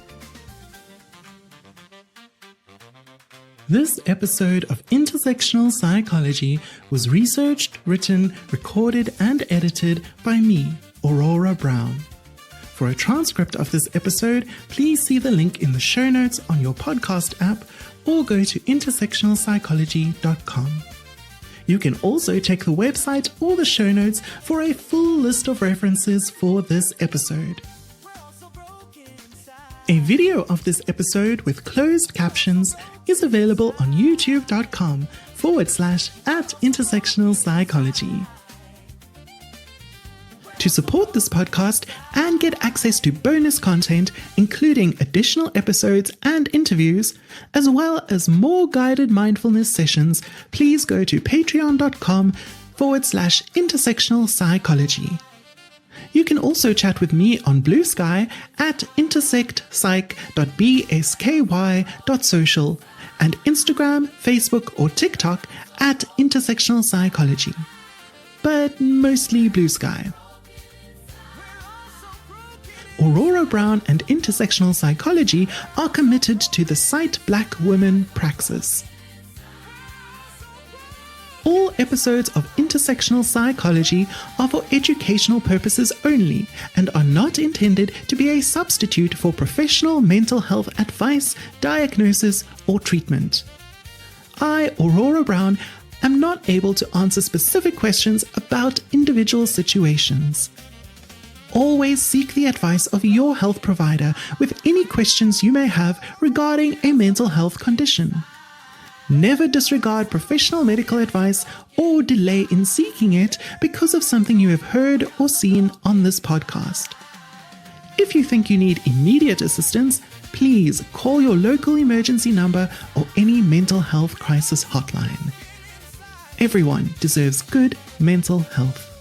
This episode of Intersectional Psychology was researched, written, recorded, and edited by me, Aurora Brown. For a transcript of this episode, please see the link in the show notes on your podcast app or go to intersectionalpsychology.com. You can also check the website or the show notes for a full list of references for this episode. A video of this episode with closed captions is available on youtube.com/@intersectionalpsychology. To support this podcast and get access to bonus content, including additional episodes and interviews, as well as more guided mindfulness sessions, please go to patreon.com/intersectionalpsychology. You can also chat with me on Blue Sky at intersectpsych.bsky.social and Instagram, Facebook, or TikTok at Intersectional Psychology. But mostly Blue Sky. Aurora Brown and Intersectional Psychology are committed to the Sight Black Women praxis. All episodes of Intersectional Psychology are for educational purposes only and are not intended to be a substitute for professional mental health advice, diagnosis, or treatment. I, Aurora Brown, am not able to answer specific questions about individual situations. Always seek the advice of your health provider with any questions you may have regarding a mental health condition. Never disregard professional medical advice or delay in seeking it because of something you have heard or seen on this podcast. If you think you need immediate assistance, please call your local emergency number or any mental health crisis hotline. Everyone deserves good mental health.